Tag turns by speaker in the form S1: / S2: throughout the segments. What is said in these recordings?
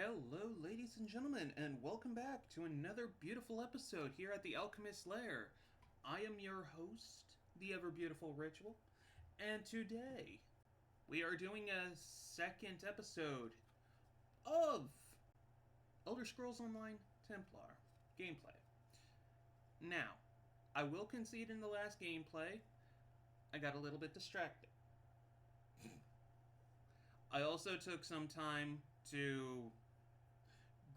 S1: Hello, ladies and gentlemen, and welcome back to another beautiful episode here at the Alchemist's Lair. I am your host, the ever beautiful Ritual, and today we are doing a second episode of Elder Scrolls Online Templar gameplay. Now, I will concede in the last gameplay, I got a little bit distracted. I also took some time to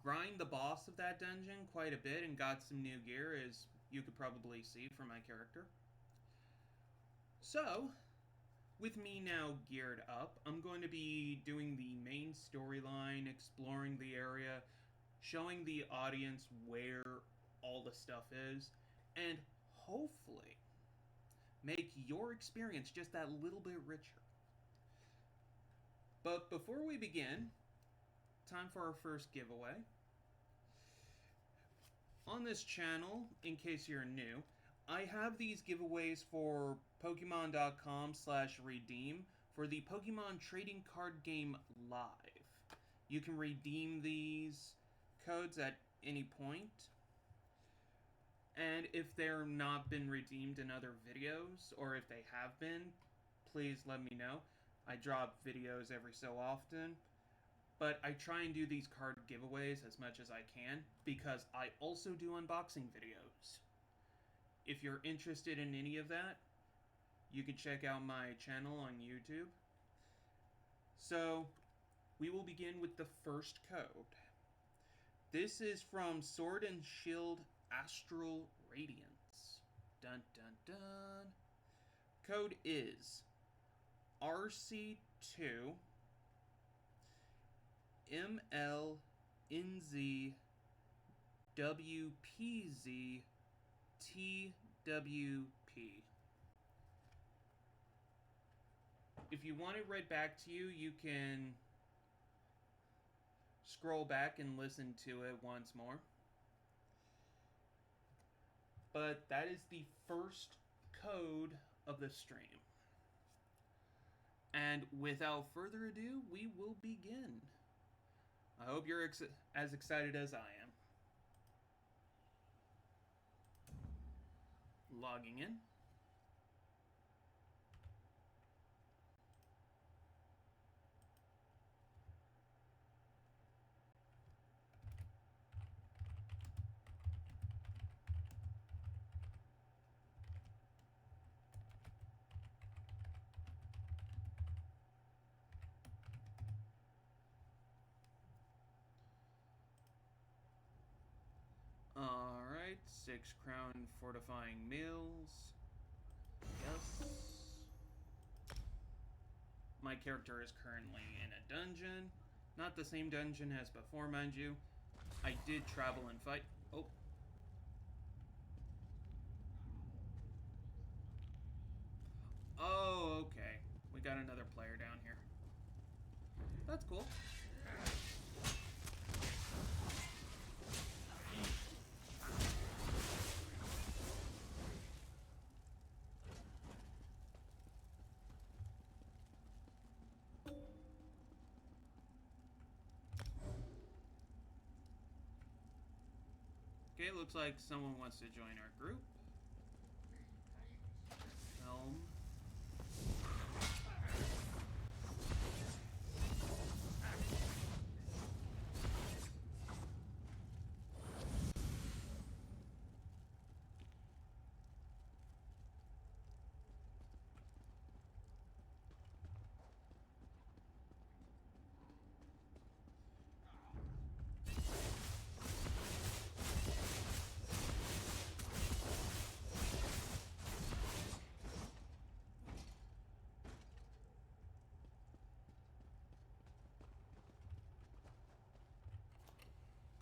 S1: grind the boss of that dungeon quite a bit and got some new gear, as you could probably see from my character. So, with me now geared up, I'm going to be doing the main storyline, exploring the area, showing the audience where all the stuff is, and hopefully make your experience just that little bit richer. But before we begin, time for our first giveaway. On this channel, in case you're new, I have these giveaways for Pokemon.com/redeem for the Pokemon Trading Card Game Live. You can redeem these codes at any point. And if they're not been redeemed in other videos, or if they have been, please let me know. I drop videos every so often. But I try and do these card giveaways as much as I can, because I also do unboxing videos. If you're interested in any of that, you can check out my channel on YouTube. So, we will begin with the first code. This is from Sword and Shield Astral Radiance. Dun dun dun. Code is RC2 MLNZWPZTWP. If you want it read back to you, you can scroll back and listen to it once more. But that is the first code of the stream. And without further ado, we will begin. I hope you're as excited as I am. Logging in. Alright, 6 crown fortifying meals. Yes. My character is currently in a dungeon. Not the same dungeon as before, mind you. I did travel and fight. Oh. Oh, okay. We got another player down here. That's cool. Okay, looks like someone wants to join our group. Helm.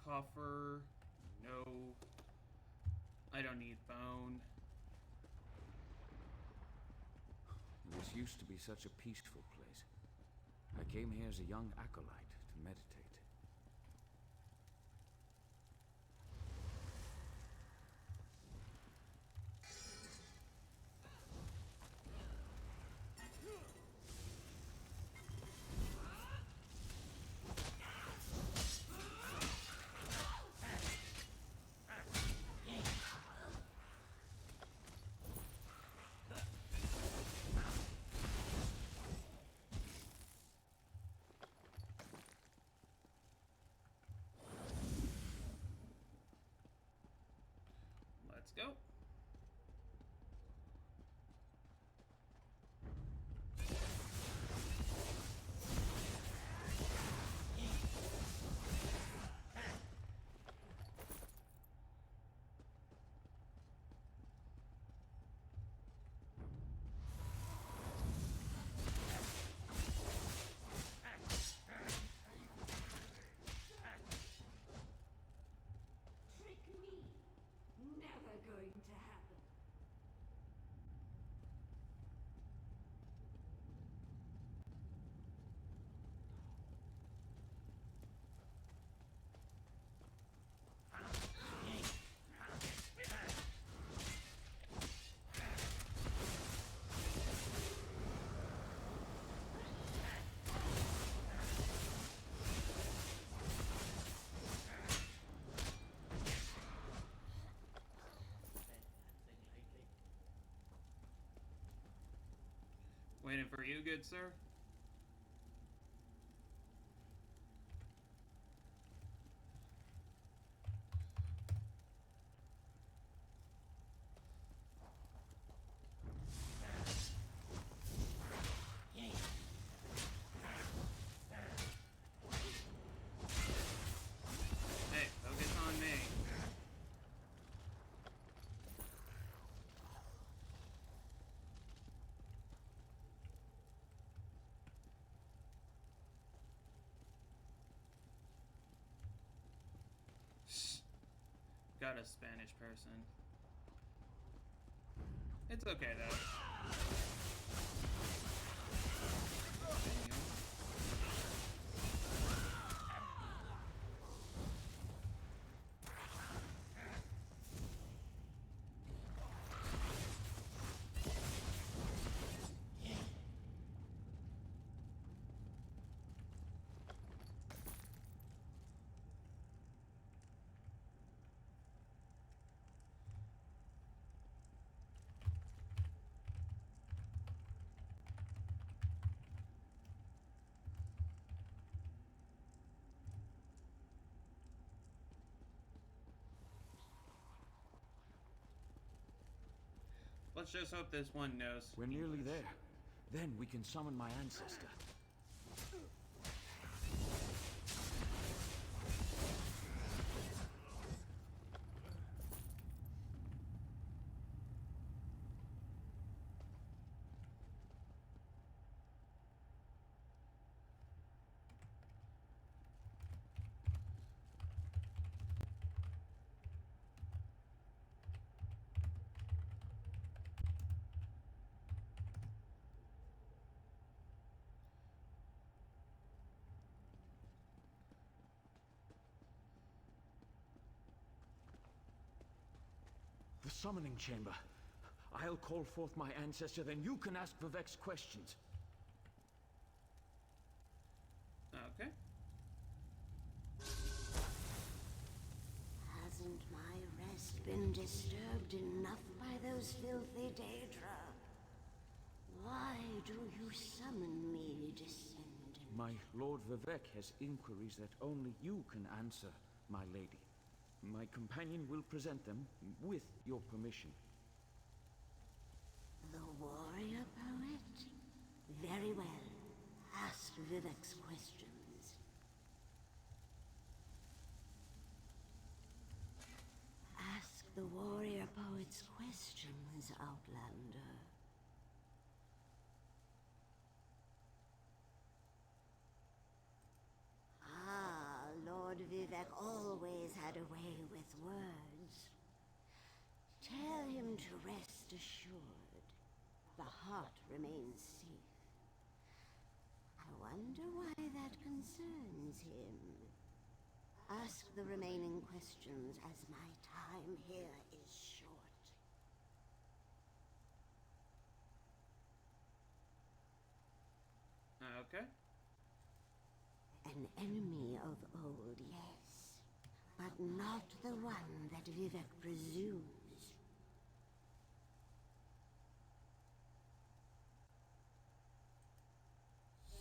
S1: Coffer. No. I don't need bone.
S2: This used to be such a peaceful place. I came here as a young acolyte to meditate.
S1: Let's go. Waiting for you, good sir. Hey, focus on me. Got a Spanish person. It's okay though. Let's just hope this one knows.
S2: We're nearly there. Then we can summon my ancestor. The summoning chamber. I'll call forth my ancestor, then you can ask Vivek's questions.
S3: Okay. Hasn't my rest been disturbed enough by those filthy Daedra? Why do you summon me, descendant?
S2: My Lord Vivek has inquiries that only you can answer, my lady. My companion will present them with your permission.
S3: The warrior poet? Very well. Ask Vivek's questions. Ask the warrior poet's questions, Outlander. Lord Vivek always had a way with words. Tell him to rest assured. The heart remains safe. I wonder why that concerns him. Ask the remaining questions as my time here is short.
S1: Okay.
S3: An enemy of old, yes, but not the one that Vivek presumes.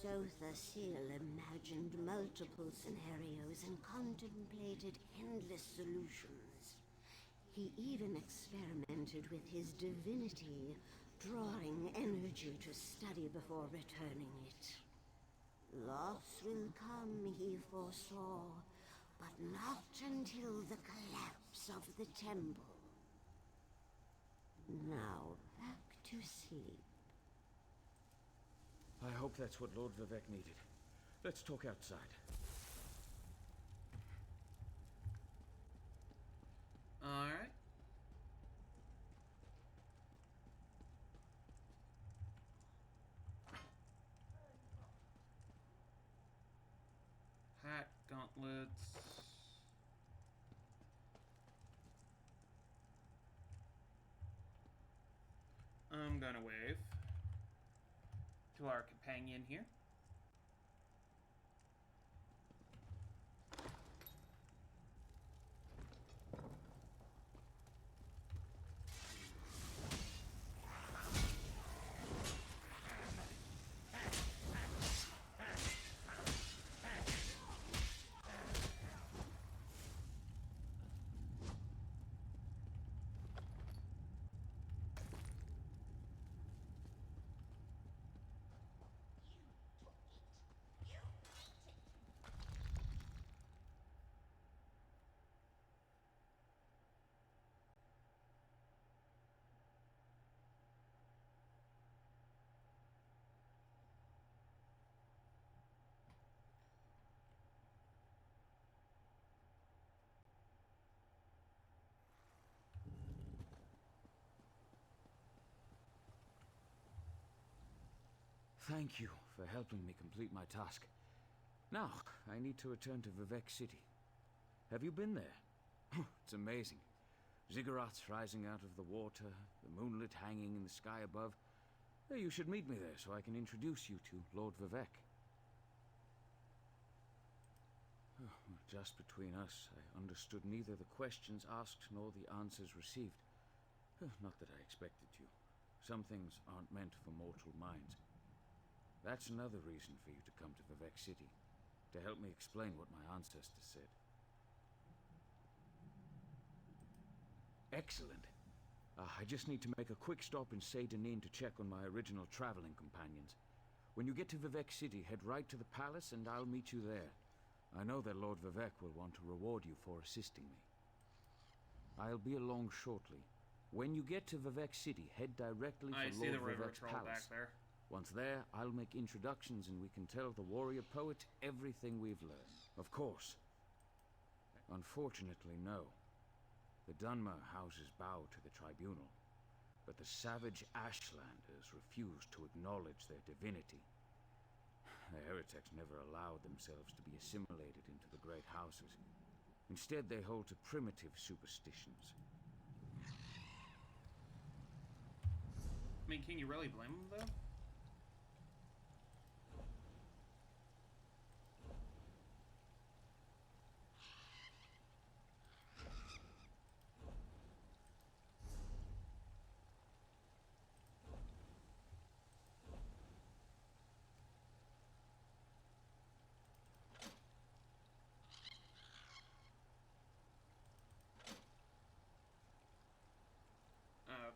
S3: Sotha Seal imagined multiple scenarios and contemplated endless solutions. He even experimented with his divinity, drawing energy to study before returning it. Loss will come, he foresaw, but not until the collapse of the temple. Now, back to sleep.
S2: I hope that's what Lord Vivek needed. Let's talk outside.
S1: Alright. Hat, gauntlets. I'm gonna wave to our companion here.
S2: Thank you for helping me complete my task. Now, I need to return to Vivek City. Have you been there? It's amazing. Ziggurats rising out of the water, the moonlit hanging in the sky above. You should meet me there so I can introduce you to Lord Vivek. Just between us, I understood neither the questions asked nor the answers received. Not that I expected to. Some things aren't meant for mortal minds. That's another reason for you to come to Vivek City, to help me explain what my ancestors said. Excellent. I just need to make a quick stop in Seydanin to check on my original traveling companions. When you get to Vivek City, head right to the palace and I'll meet you there. I know that Lord Vivek will want to reward you for assisting me. I'll be along shortly. When you get to Vivek City, head directly
S1: I
S2: for
S1: see
S2: Lord
S1: the river
S2: Vivek's
S1: troll
S2: palace.
S1: back there.
S2: Once there, I'll make introductions and we can tell the warrior poet everything we've learned. Of course. Unfortunately, no. The Dunmer houses bow to the tribunal, but the savage Ashlanders refuse to acknowledge their divinity. The heretics never allowed themselves to be assimilated into the great houses. Instead, they hold to primitive superstitions.
S1: I mean, can you really blame them, though?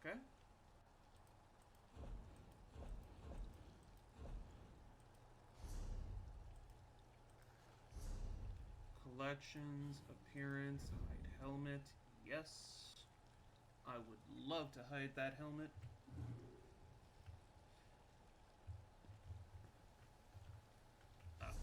S1: Okay. Collections, appearance, hide helmet. Yes. I would love to hide that helmet. Ah.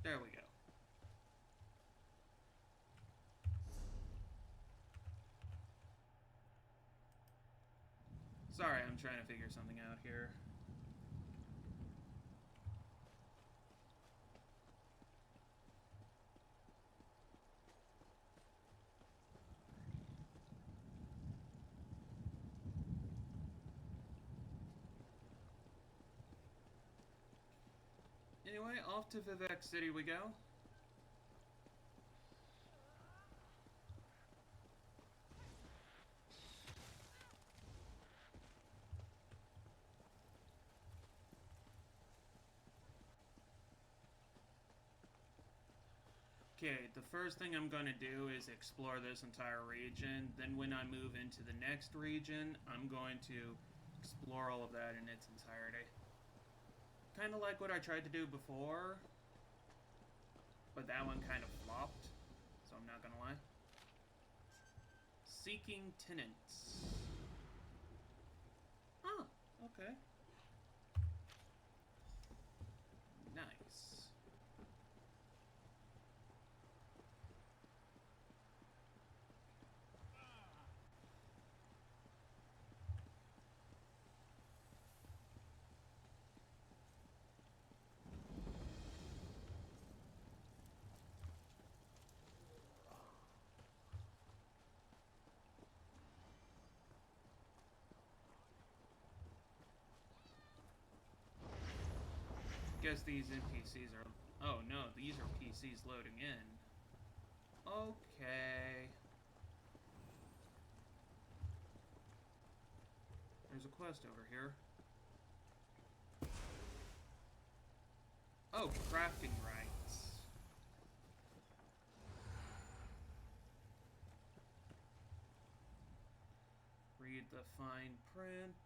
S1: There we go. Sorry, I'm trying to figure something out here. Anyway, off to Vivek City we go. Okay, the first thing I'm gonna do is explore this entire region. Then when I move into the next region, I'm going to explore all of that in its entirety. Kind of like what I tried to do before, but that one kind of flopped, so I'm not gonna lie. Seeking tenants. Oh, okay. Nice. Guess these NPCs are... Oh no, these are PCs loading in. Okay. There's a quest over here. Oh, crafting rights. Read the fine print.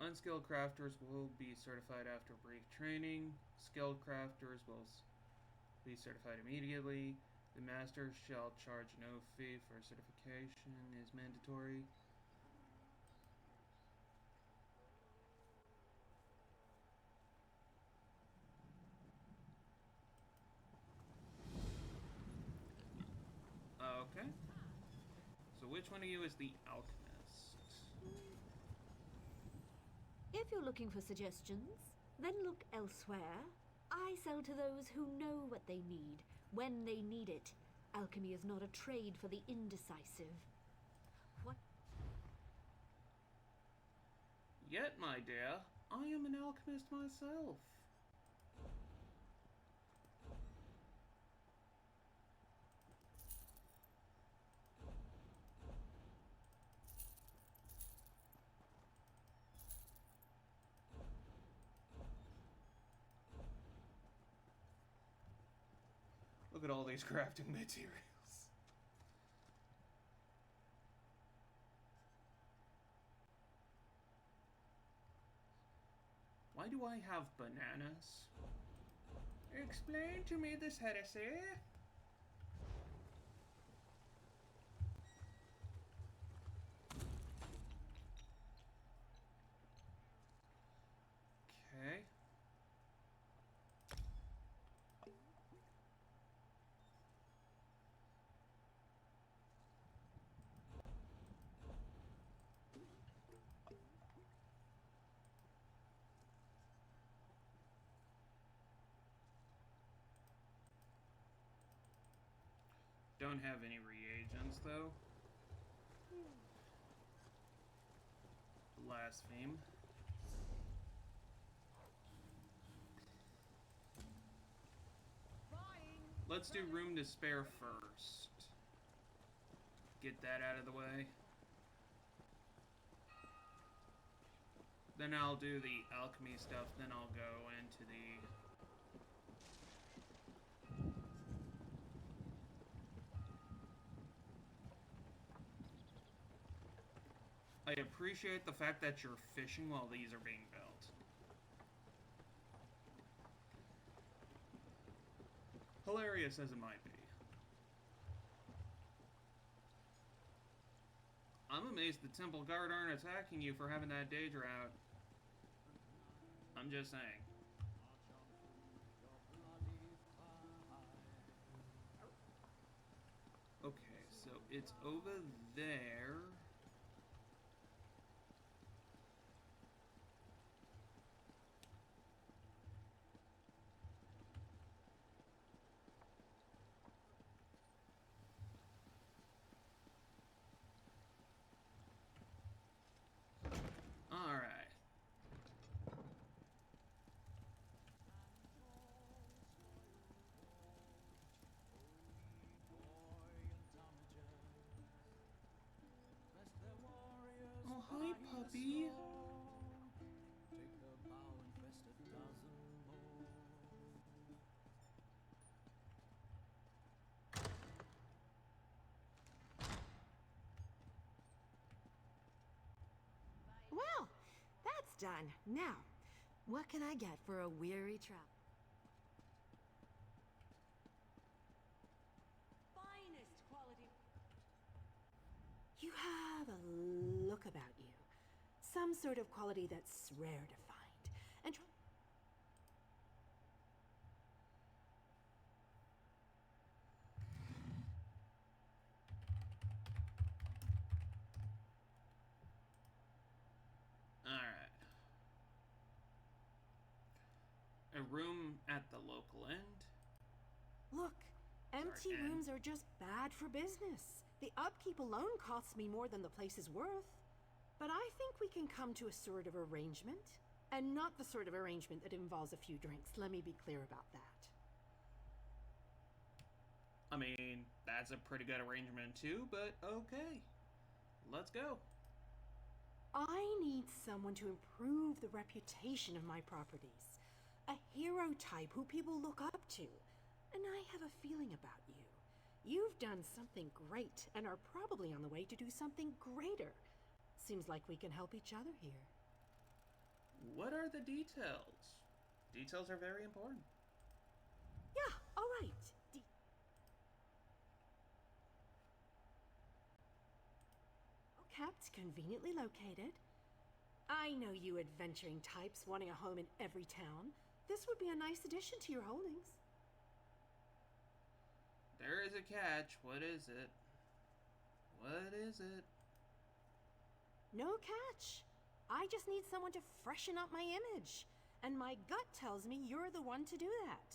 S1: Unskilled crafters will be certified after brief training. Skilled crafters will be certified immediately. The master shall charge no fee for certification is mandatory. Okay. So which one of you is the alchemist?
S4: If you're looking for suggestions, then look elsewhere. I sell to those who know what they need, when they need it. Alchemy is not a trade for the indecisive. What?
S1: Yet, my dear, I am an alchemist myself. Look at all these crafting materials. Why do I have bananas? Explain to me this heresy. Okay. Don't have any reagents though. Blaspheme. Let's do room to spare first. Get that out of the way. Then I'll do the alchemy stuff, then I'll go into the... I appreciate the fact that you're fishing while these are being built. Hilarious as it might be. I'm amazed the Temple Guard aren't attacking you for having that Daedra out. I'm just saying. Okay, so it's over there. Hi, puppy.
S5: done. Now, what can I get for a weary travel? Finest quality. You have a look about you. Some sort of quality that's rare to find. And
S1: Alright. A room at the local end.
S5: look, empty
S1: Sorry,
S5: rooms are just bad for business. The upkeep alone costs me more than the place is worth. But I think we can come to a sort of arrangement. And not the sort of arrangement that involves a few drinks. Let me be clear about that.
S1: I mean, that's a pretty good arrangement too, but okay. Let's go.
S5: I need someone to improve the reputation of my properties. A hero type who people look up to. And I have a feeling about you. You've done something great and are probably on the way to do something greater. Seems like we can help each other here.
S1: What are the details? Details are very important.
S5: Yeah, all right. Kept conveniently located. I know you adventuring types wanting a home in every town. This would be a nice addition to your holdings.
S1: There is a catch. What is it? What is it?
S5: No catch. I just need someone to freshen up my image. And my gut tells me you're the one to do that.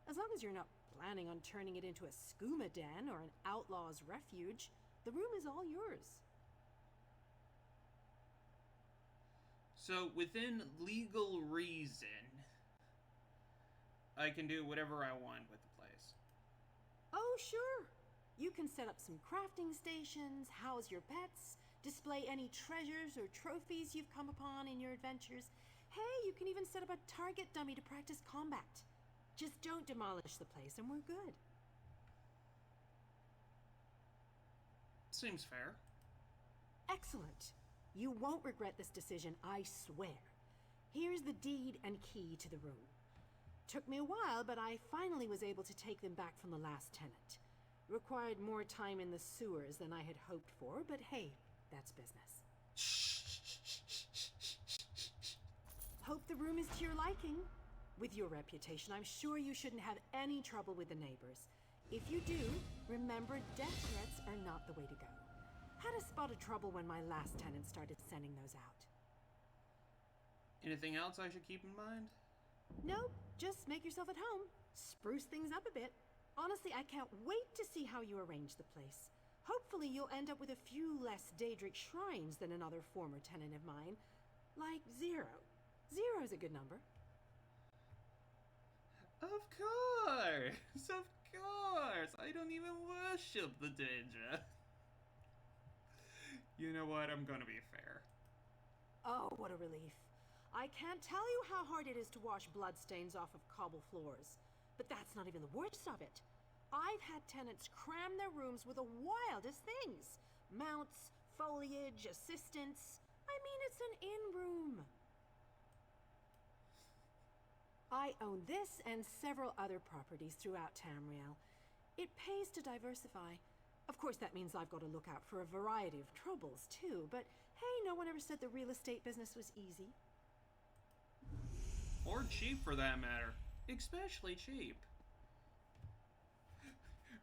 S5: As long as you're not planning on turning it into a skooma den or an outlaw's refuge, the room is all yours.
S1: So, within legal reason, I can do whatever I want with the place.
S5: Oh, sure. You can set up some crafting stations, house your pets, display any treasures or trophies you've come upon in your adventures. Hey, you can even set up a target dummy to practice combat. Just don't demolish the place and we're good.
S1: Seems fair.
S5: Excellent. You won't regret this decision, I swear. Here's the deed and key to the room. Took me a while, but I finally was able to take them back from the last tenant. Required more time in the sewers than I had hoped for, but hey, that's business. Hope the room is to your liking. With your reputation, I'm sure you shouldn't have any trouble with the neighbors. If you do, remember death threats are not the way to go. Had a spot of trouble when my last tenant started sending those out.
S1: Anything else I should keep in mind?
S5: Nope, just make yourself at home. Spruce things up a bit. Honestly, I can't wait to see how you arrange the place. Hopefully you'll end up with a few less Daedric shrines than another former tenant of mine. Like 0. 0's a good number.
S1: Of course! Of course! I don't even worship the Daedra. You know what? I'm gonna be fair.
S5: Oh, what a relief. I can't tell you how hard it is to wash bloodstains off of cobble floors. But that's not even the worst of it. I've had tenants cram their rooms with the wildest things. Mounts, foliage, assistants. I mean, it's an in-room. I own this and several other properties throughout Tamriel. It pays to diversify. Of course, that means I've got to look out for a variety of troubles, too. But hey, no one ever said the real estate business was easy.
S1: Or cheap, for that matter. Especially cheap.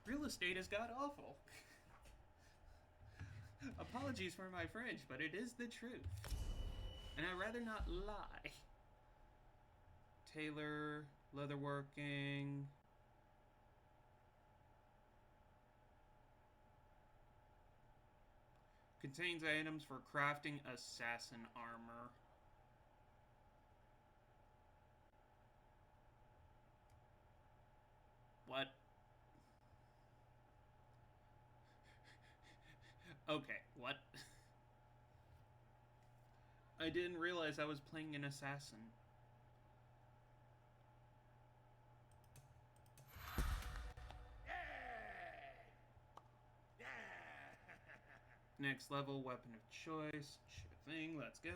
S1: Real estate has got awful. Apologies for my French, but it is the truth. And I'd rather not lie. Tailor, leatherworking. Contains items for crafting assassin armor. What? Okay, what? I didn't realize I was playing an assassin. Next level, weapon of choice. Sure thing, let's go.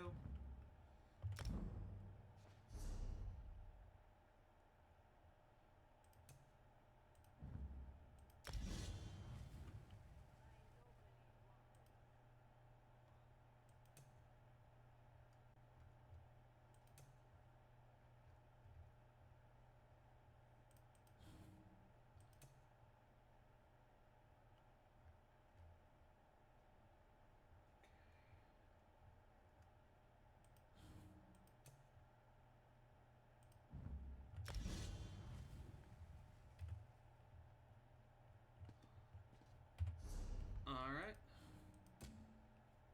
S1: Alright.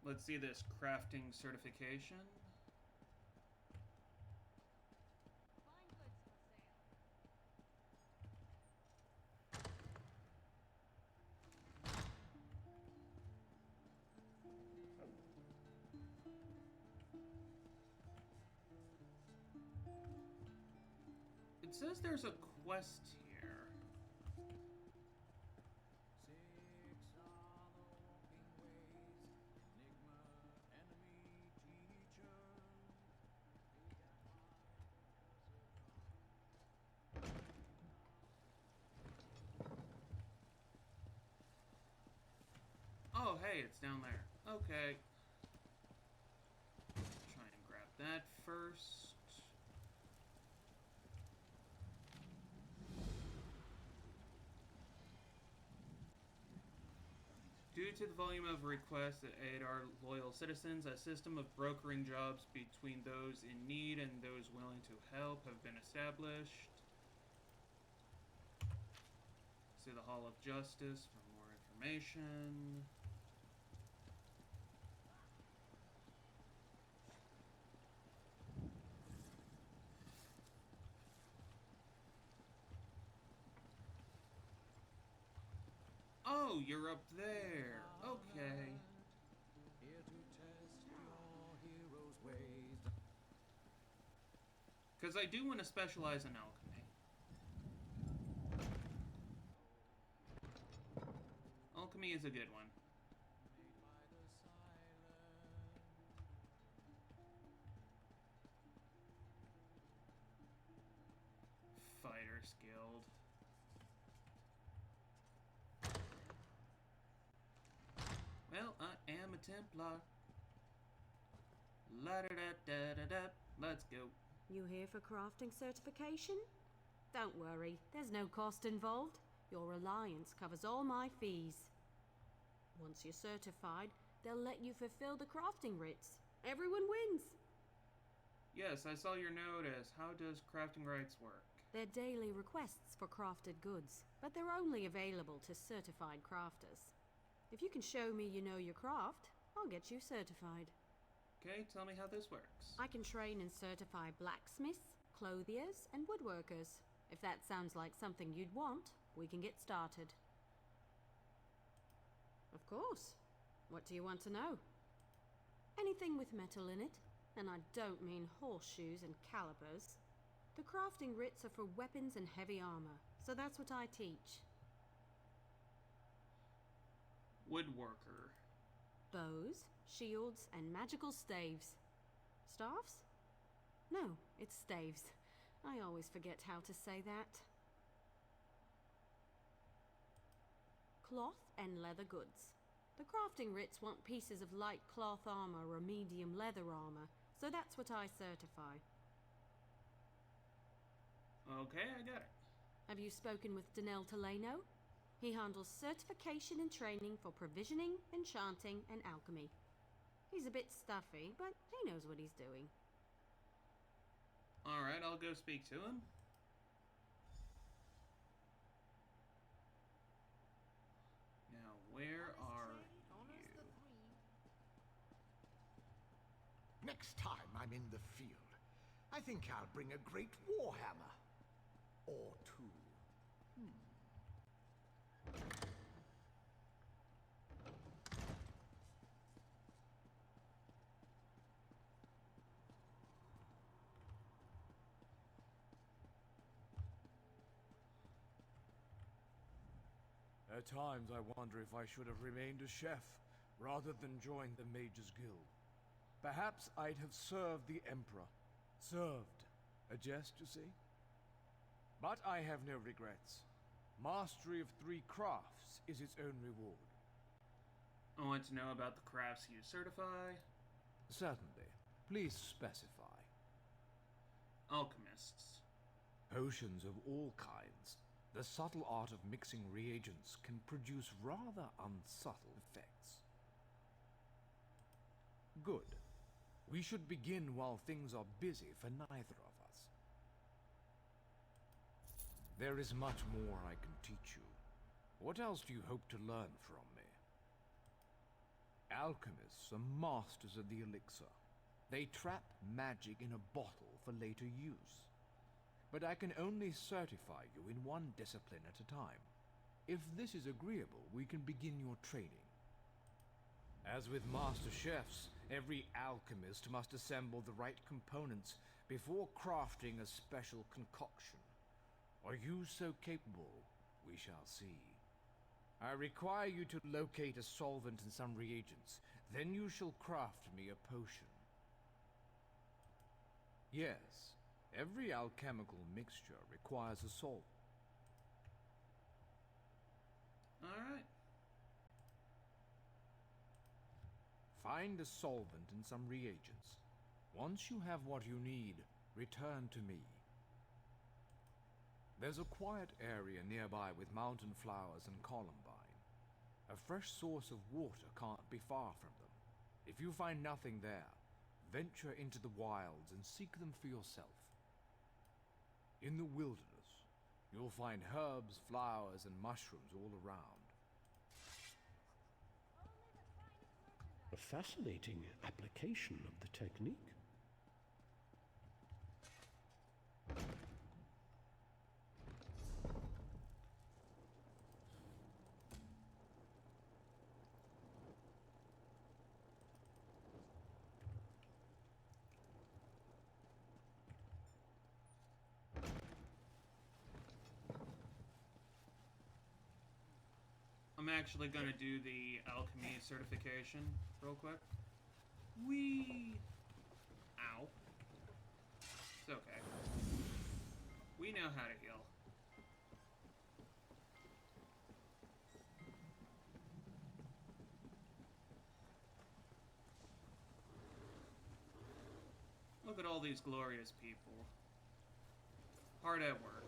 S1: Let's see this crafting certification. It says there's a quest here. Oh, hey, it's down there. Okay. Try and grab that first. Due to the volume of requests that aid our loyal citizens, a system of brokering jobs between those in need and those willing to help have been established. See the Hall of Justice for more information. Oh, you're up there. Okay. Because I do want to specialize in alchemy. Alchemy is a good one. Fighter's Guild. Well, I am a Templar. La-da-da-da-da-da. Let's go.
S5: You here for crafting certification? Don't worry, there's no cost involved. Your alliance covers all my fees. Once you're certified, they'll let you fulfill the crafting writs. Everyone wins.
S1: Yes, I saw your notice. How does crafting rights work?
S5: They're daily requests for crafted goods, but they're only available to certified crafters. If you can show me you know your craft, I'll get you certified.
S1: Okay, tell me how this works.
S5: I can train and certify blacksmiths, clothiers, and woodworkers. If that sounds like something you'd want, we can get started. Of course. What do you want to know? Anything with metal in it, and I don't mean horseshoes and calibers. The crafting writs are for weapons and heavy armor, so that's what I teach.
S1: Woodworker.
S5: Bows, shields, and magical staves. Staffs? No, it's staves. I always forget how to say that. Cloth and leather goods. The crafting writs want pieces of light cloth armor or medium leather armor, so that's what I certify.
S1: Okay, I got it.
S5: Have you spoken with Danel Teleno? He handles certification and training for provisioning, enchanting, and alchemy. He's a bit stuffy, but he knows what he's doing.
S1: Alright, I'll go speak to him. Now, where are you?
S6: Next time I'm in the field, I think I'll bring a great warhammer. Or two.
S7: At times I wonder if I should have remained a chef, rather than join the Mages Guild. Perhaps I'd have served the Emperor. Served. A jest, you see? But I have no regrets. Mastery of 3 crafts is its own reward.
S1: I want to know about the crafts you certify.
S7: Certainly. Please specify.
S1: Alchemists.
S7: Potions of all kinds. The subtle art of mixing reagents can produce rather unsubtle effects. Good. We should begin while things are busy for neither of us. There is much more I can teach you. What else do you hope to learn from me? Alchemists are masters of the elixir. They trap magic in a bottle for later use. But I can only certify you in one discipline at a time. If this is agreeable, we can begin your training. As with master chefs, every alchemist must assemble the right components before crafting a special concoction. Are you so capable? We shall see. I require you to locate a solvent and some reagents. Then you shall craft me a potion. Yes, every alchemical mixture requires a solvent.
S1: Alright.
S7: Find a solvent and some reagents. Once you have what you need, return to me. There's a quiet area nearby with mountain flowers and columbine. A fresh source of water can't be far from them. If you find nothing there, venture into the wilds and seek them for yourself. In the wilderness, you'll find herbs, flowers, and mushrooms all around.
S8: A fascinating application of the technique.
S1: I'm actually gonna do the alchemy certification real quick. Wee! Ow. It's okay. We know how to heal. Look at all these glorious people. Hard at work.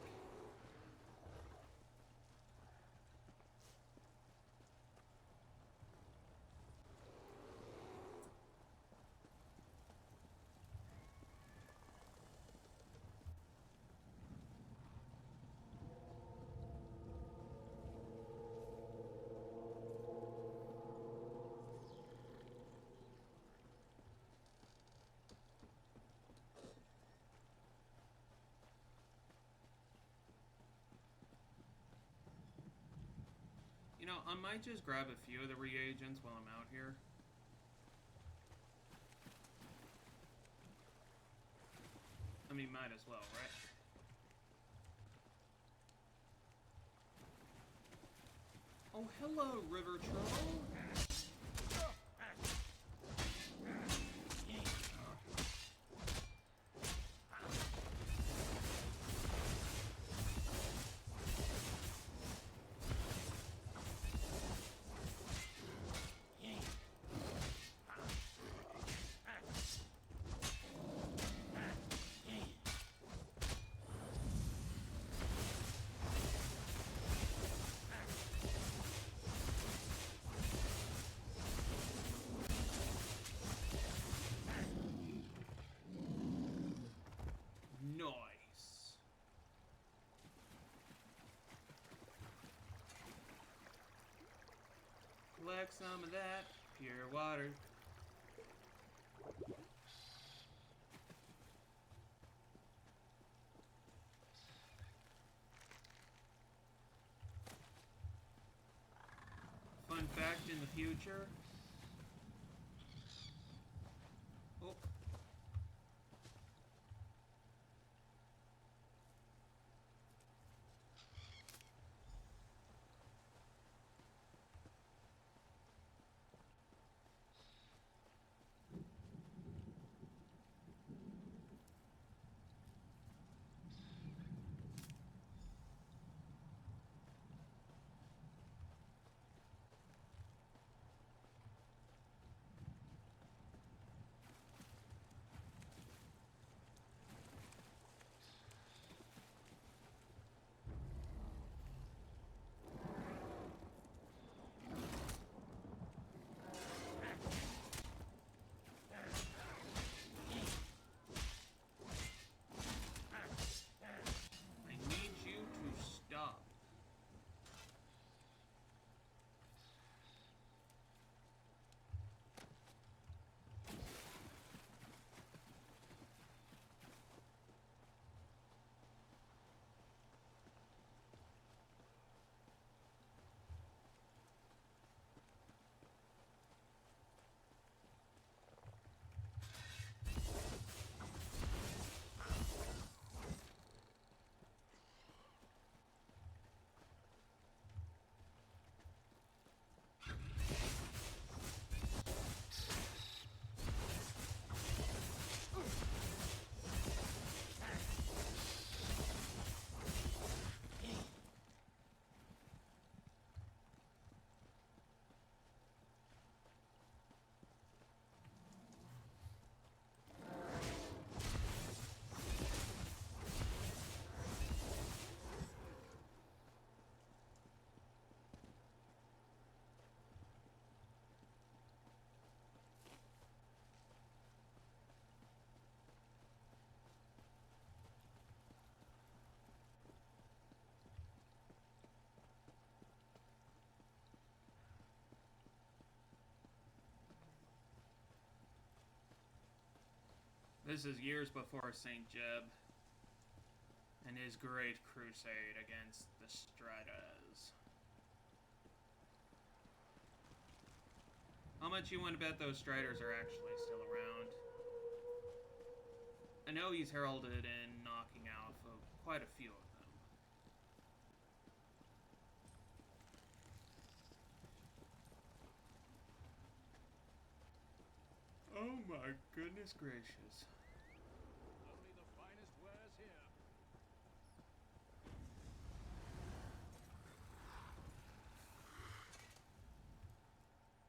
S1: You know, I might just grab a few of the reagents while I'm out here. I mean, might as well, right? Oh, hello, River Troll. Nice. Collect some of that pure water. Fun fact in the future. Oh. This is years before St. Jeb and his great crusade against the Stratas. How much you want to bet those Striders are actually still around? I know he's heralded in knocking out quite a few of them. Oh my goodness gracious.
S9: Only the finest wares here.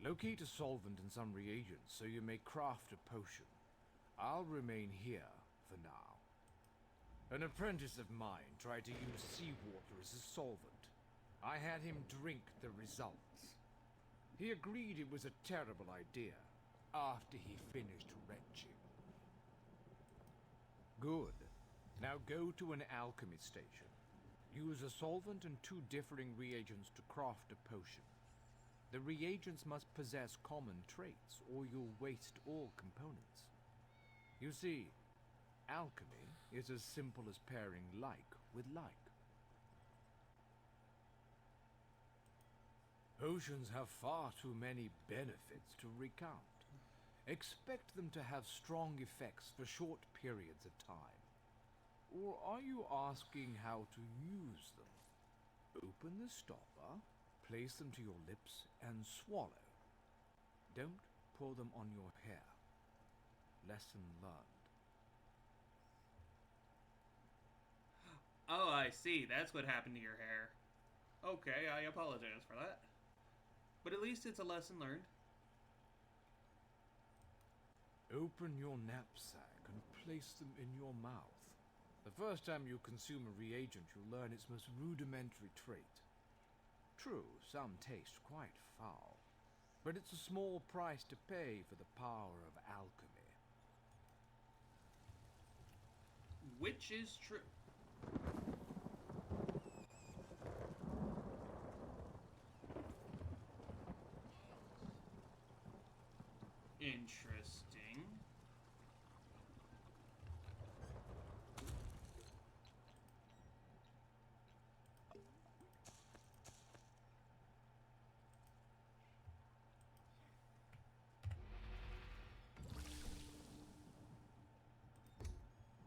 S7: Locate a solvent and some reagents so you may craft a potion. I'll remain here for now. An apprentice of mine tried to use seawater as a solvent. I had him drink the results. He agreed it was a terrible idea after he finished retching. Good. Now go to an alchemy station. Use a solvent and 2 differing reagents to craft a potion. The reagents must possess common traits, or you'll waste all components. You see, alchemy is as simple as pairing like with like. Potions have far too many benefits to recount. Expect them to have strong effects for short periods of time. Or are you asking how to use them? Open the stopper, place them to your lips, and swallow. Don't pour them on your hair. Lesson learned.
S1: Oh, I see. That's what happened to your hair. Okay, I apologize for that. But at least it's a lesson learned.
S7: Open your knapsack and place them in your mouth. The first time you consume a reagent, you'll learn its most rudimentary trait. True, some taste quite foul, but it's a small price to pay for the power of alchemy.
S1: Which is true. Interesting.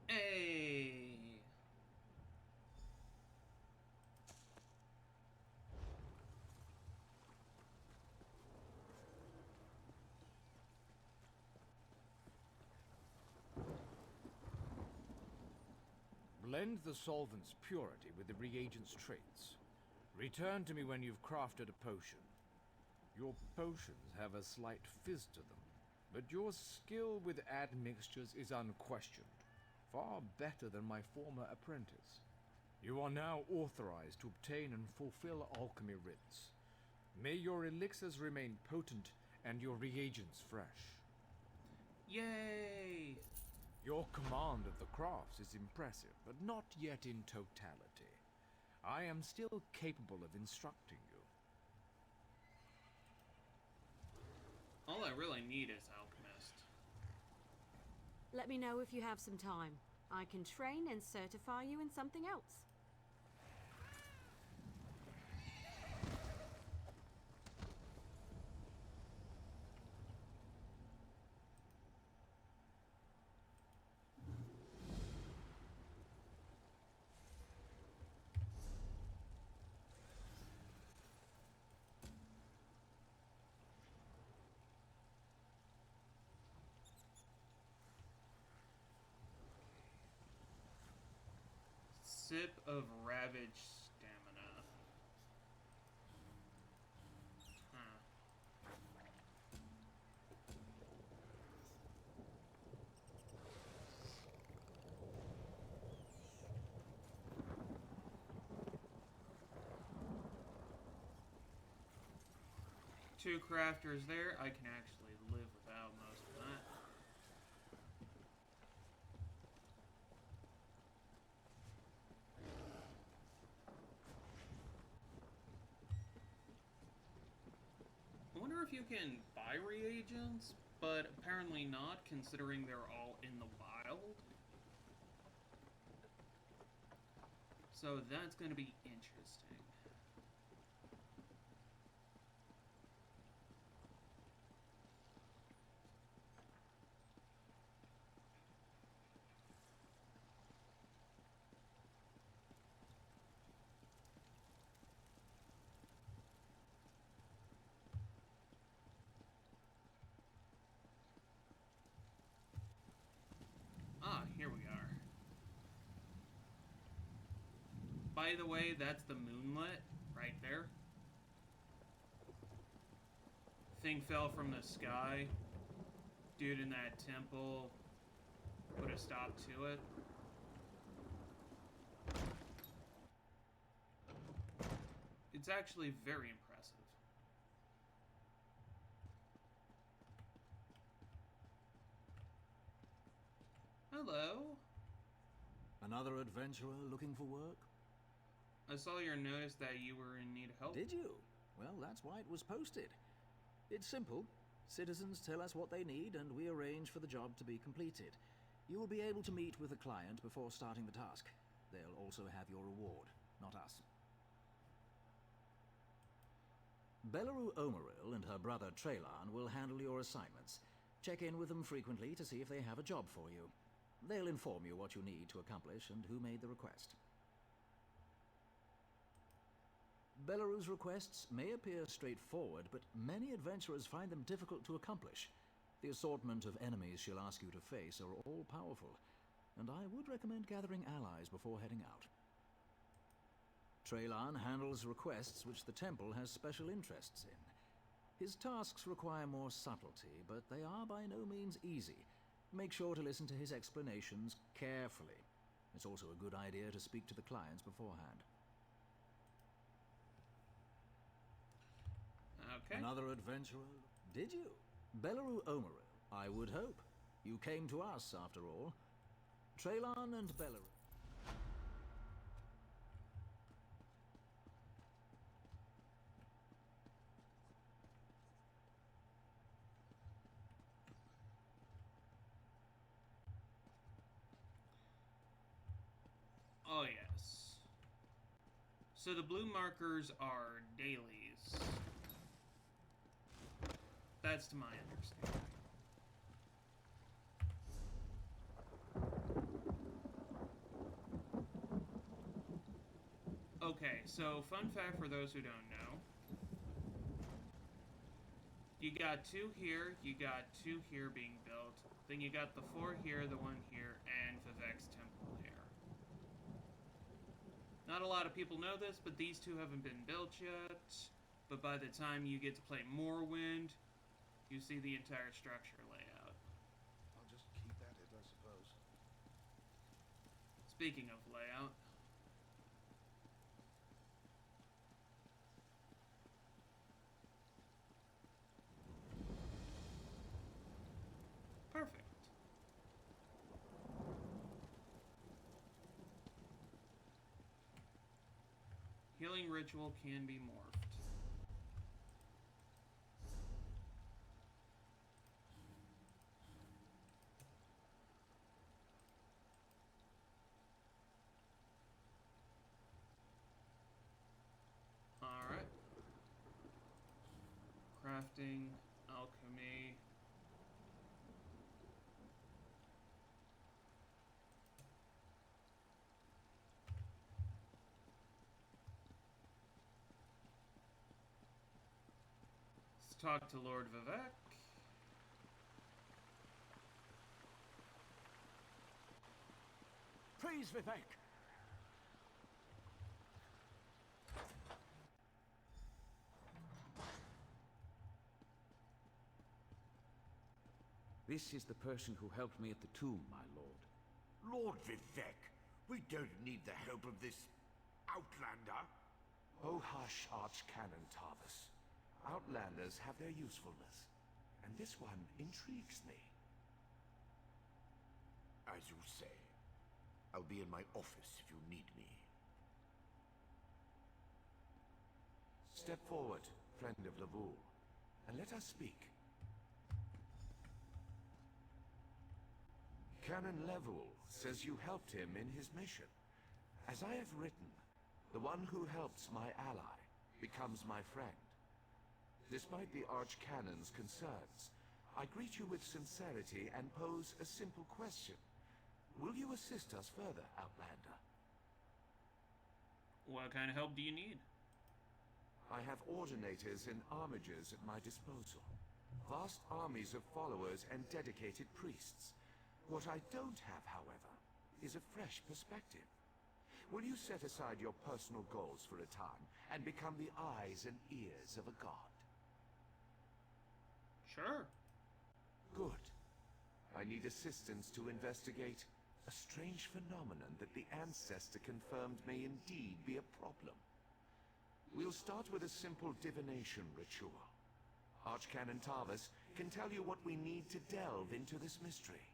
S1: Hey.
S7: Blend the solvent's purity with the reagent's traits. Return to me when you've crafted a potion. Your potions have a slight fizz to them, but your skill with admixtures is unquestioned, far better than my former apprentice. You are now authorized to obtain and fulfill alchemy writs. May your elixirs remain potent and your reagents fresh.
S1: Yay!
S7: Your command of the crafts is impressive, but not yet in totality. I am still capable of instructing you.
S1: All I really need is Alchemist.
S5: Let me know if you have some time. I can train and certify you in something else.
S1: Sip of ravaged stamina. Huh. Two crafters there. I can actually live without most of that. I wonder if you can buy reagents but apparently not, considering they're all in the wild. So that's going to be interesting. Ah, here we are. By the way, that's the moonlit right there. Thing fell from the sky. Dude in that temple put a stop to it. It's actually very impressive. Hello.
S10: Another adventurer looking for work?
S1: I saw your notice that you were in need of help.
S10: Did you? Well, that's why it was posted. It's simple. Citizens tell us what they need, and we arrange for the job to be completed. You will be able to meet with the client before starting the task. They'll also have your reward, not us. Belleru Omeril and her brother Traylan will handle your assignments. Check in with them frequently to see if they have a job for you. They'll inform you what you need to accomplish and who made the request. Belleru's requests may appear straightforward, but many adventurers find them difficult to accomplish. The assortment of enemies she'll ask you to face are all powerful, and I would recommend gathering allies before heading out. Traylan handles requests which the temple has special interests in. His tasks require more subtlety, but they are by no means easy. Make sure to listen to his explanations carefully. It's also a good idea to speak to the clients beforehand.
S1: Okay.
S10: Another adventurer? Did you? Belleru Omeril, I would hope. You came to us, after all. Traylan and Belleru.
S1: Oh, yes. So the blue markers are dailies. That's to my understanding. Okay, so fun fact for those who don't know. You got 2 here, you got 2 here being built, then you got the 4 here, the 1 here, and Vivek's temple here. Not a lot of people know this, but these 2 haven't been built yet. But by the time you get to play Morrowind, you see the entire structure layout.
S6: I'll just keep at it, I suppose.
S1: Speaking of layout, perfect. Healing ritual can be morphed. Alright. Crafting, alchemy. Let's talk to Lord Vivek.
S6: Praise Vivek!
S2: This is the person who helped me at the tomb, my lord.
S6: Lord Vivek, we don't need the help of this outlander.
S11: Oh, hush, Archcanon Tarvis. Outlanders have their usefulness, and this one intrigues me.
S6: As you say. I'll be in my office if you need me.
S11: Step forward, friend of Lavul, and let us speak. Canon Level says you helped him in his mission. As I have written, the one who helps my ally becomes my friend. Despite the Archcanon's concerns, I greet you with sincerity and pose a simple question. Will you assist us further, Outlander?
S1: What kind of help do you need?
S11: I have ordinators and armigers at my disposal. Vast armies of followers and dedicated priests. What I don't have, however, is a fresh perspective. Will you set aside your personal goals for a time and become the eyes and ears of a god?
S1: Sure.
S11: Good. I need assistance to investigate a strange phenomenon that the Ancestor confirmed may indeed be a problem. We'll start with a simple divination ritual. Archcanon Tarvis can tell you what we need to delve into this mystery.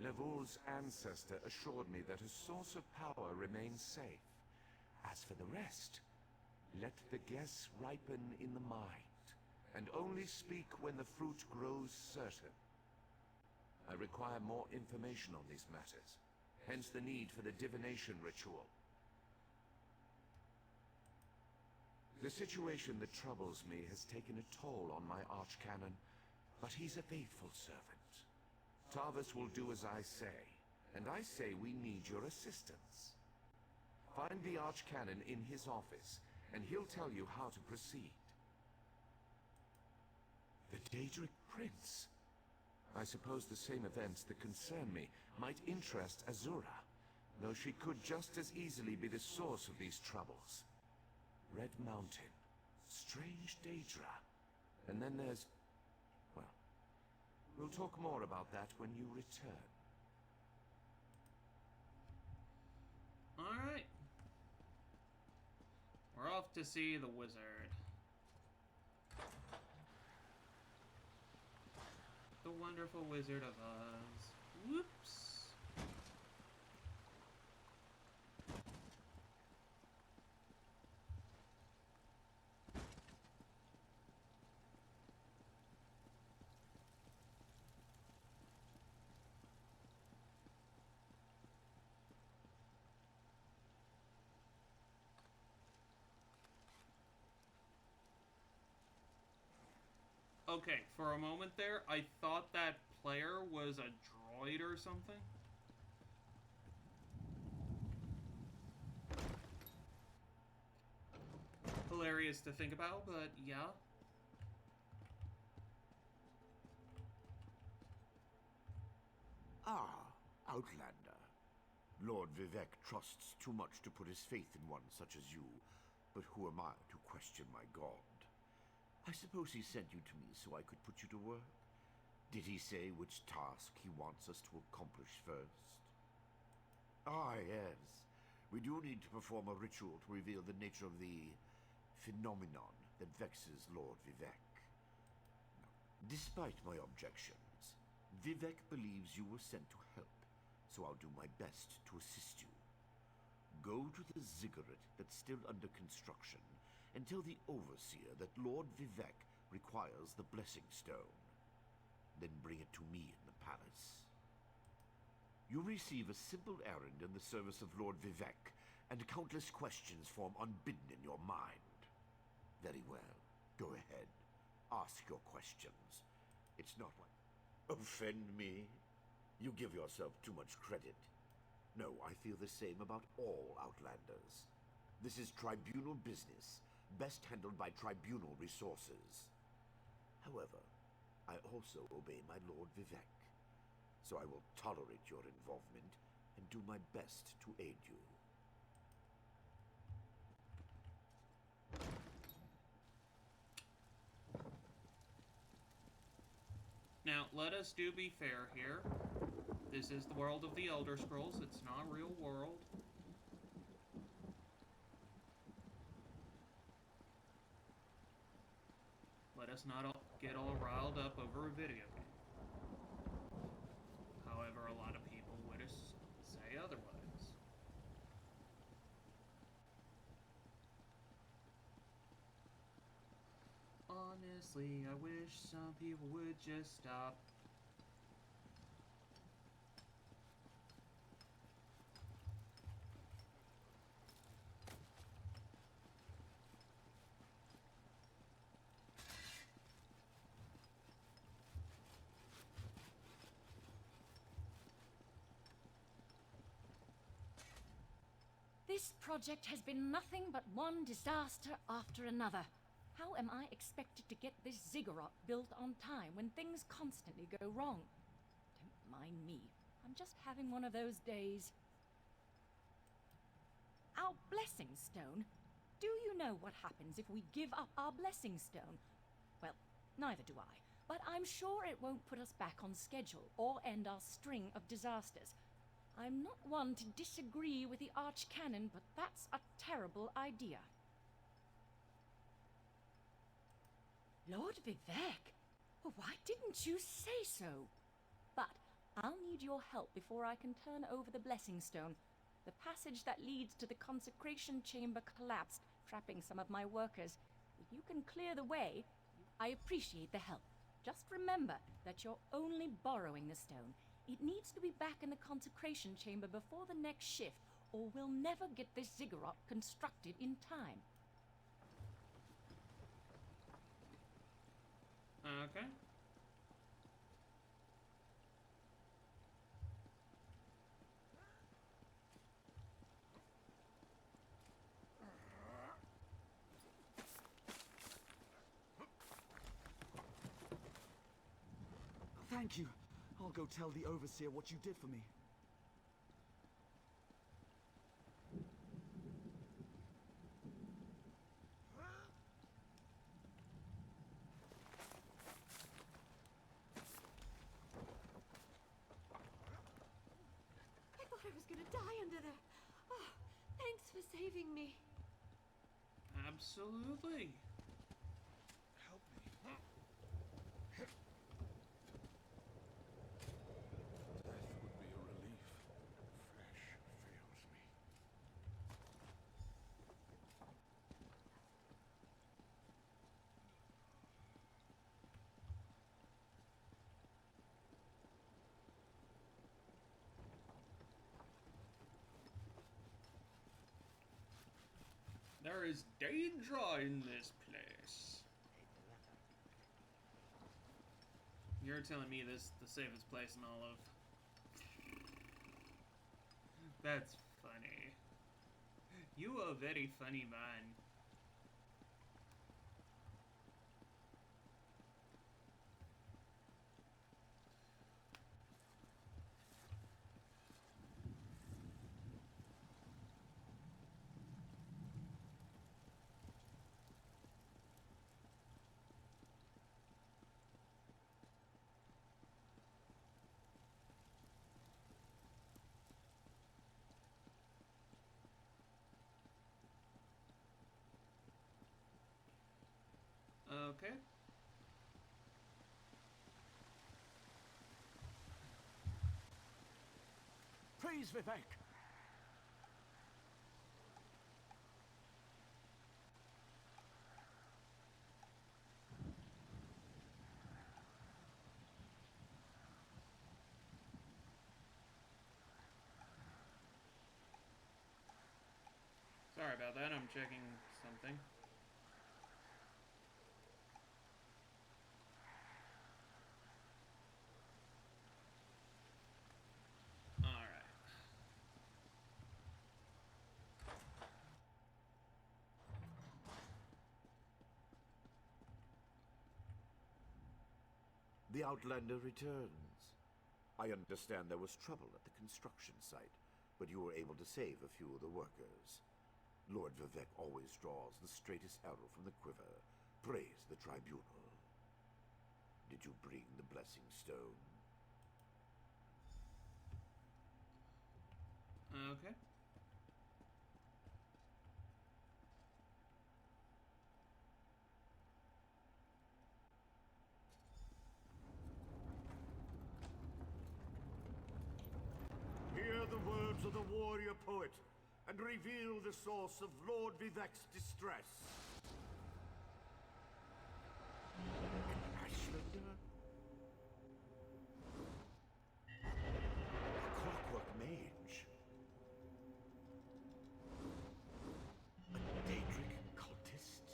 S11: Levoul's ancestor assured me that a source of power remains safe. As for the rest, let the guess ripen in the mind, and only speak when the fruit grows certain. I require more information on these matters, hence the need for the divination ritual. The situation that troubles me has taken a toll on my Archcanon, but he's a faithful servant. Tarvis will do as I say, and I say we need your assistance. Find the Archcanon in his office, and he'll tell you how to proceed. The Daedric Prince. I suppose the same events that concern me might interest Azura, though she could just as easily be the source of these troubles. Red Mountain, strange Daedra, and then there's... well, we'll talk more about that when you return.
S1: Alright. We're off to see the wizard. The wonderful Wizard of Oz. Whoops. Okay, for a moment there, I thought that player was a droid or something. Hilarious to think about, but yeah.
S6: Ah, Outlander. Lord Vivek trusts too much to put his faith in one such as you, but who am I to question my god? I suppose he sent you to me so I could put you to work? Did he say which task he wants us to accomplish first? Ah, yes. We do need to perform a ritual to reveal the nature of the phenomenon that vexes Lord Vivek. Now, despite my objections, Vivek believes you were sent to help, so I'll do my best to assist you. Go to the ziggurat that's still under construction and tell the Overseer that Lord Vivek requires the Blessing Stone. Then bring it to me in the palace. You receive a simple errand in the service of Lord Vivek, and countless questions form unbidden in your mind. Very well. Go ahead. Ask your questions. It's not like... Offend me? You give yourself too much credit. No, I feel the same about all Outlanders. This is tribunal business, best handled by tribunal resources. However, I also obey my Lord Vivek, so I will tolerate your involvement and do my best to aid you.
S1: Now, let us do be fair here. This is the world of the Elder Scrolls. It's not a real world. Let us not get all riled up over a video game. However, a lot of people would say otherwise. Honestly, I wish some people would just stop.
S12: This project has been nothing but one disaster after another. How am I expected to get this ziggurat built on time when things constantly go wrong? Don't mind me. I'm just having one of those days. Our blessing stone? Do you know what happens if we give up our blessing stone? Well, neither do I. But I'm sure it won't put us back on schedule or end our string of disasters. I'm not one to disagree with the Archcanon, but that's a terrible idea. Lord Vivek, why didn't you say so? But I'll need your help before I can turn over the Blessing Stone. The passage that leads to the consecration chamber collapsed, trapping some of my workers. If you can clear the way, I appreciate the help. Just remember that you're only borrowing the stone. It needs to be back in the consecration chamber before the next shift, or we'll never get this ziggurat constructed in time.
S1: Okay.
S13: Thank you. I'll go tell the Overseer what you did for me.
S5: I thought I was gonna die under there. Oh, thanks for saving me.
S1: Absolutely.
S9: Help me. Death would be a relief. Flesh fails me.
S1: There is danger in this place. You're telling me this is the safest place in all of... That's funny. You are a very funny man. Okay.
S13: Praise Vivek!
S1: Sorry about that, I'm checking something. Alright.
S6: The Outlander returns. I understand there was trouble at the construction site, but you were able to save a few of the workers. Lord Vivek always draws the straightest arrow from the quiver. Praise the tribunal. Did you bring the blessing stone?
S1: Okay.
S6: Hear the words of the warrior poet, and reveal the source of Lord Vivek's distress. An Ashlander? A clockwork mage? A Daedric cultist?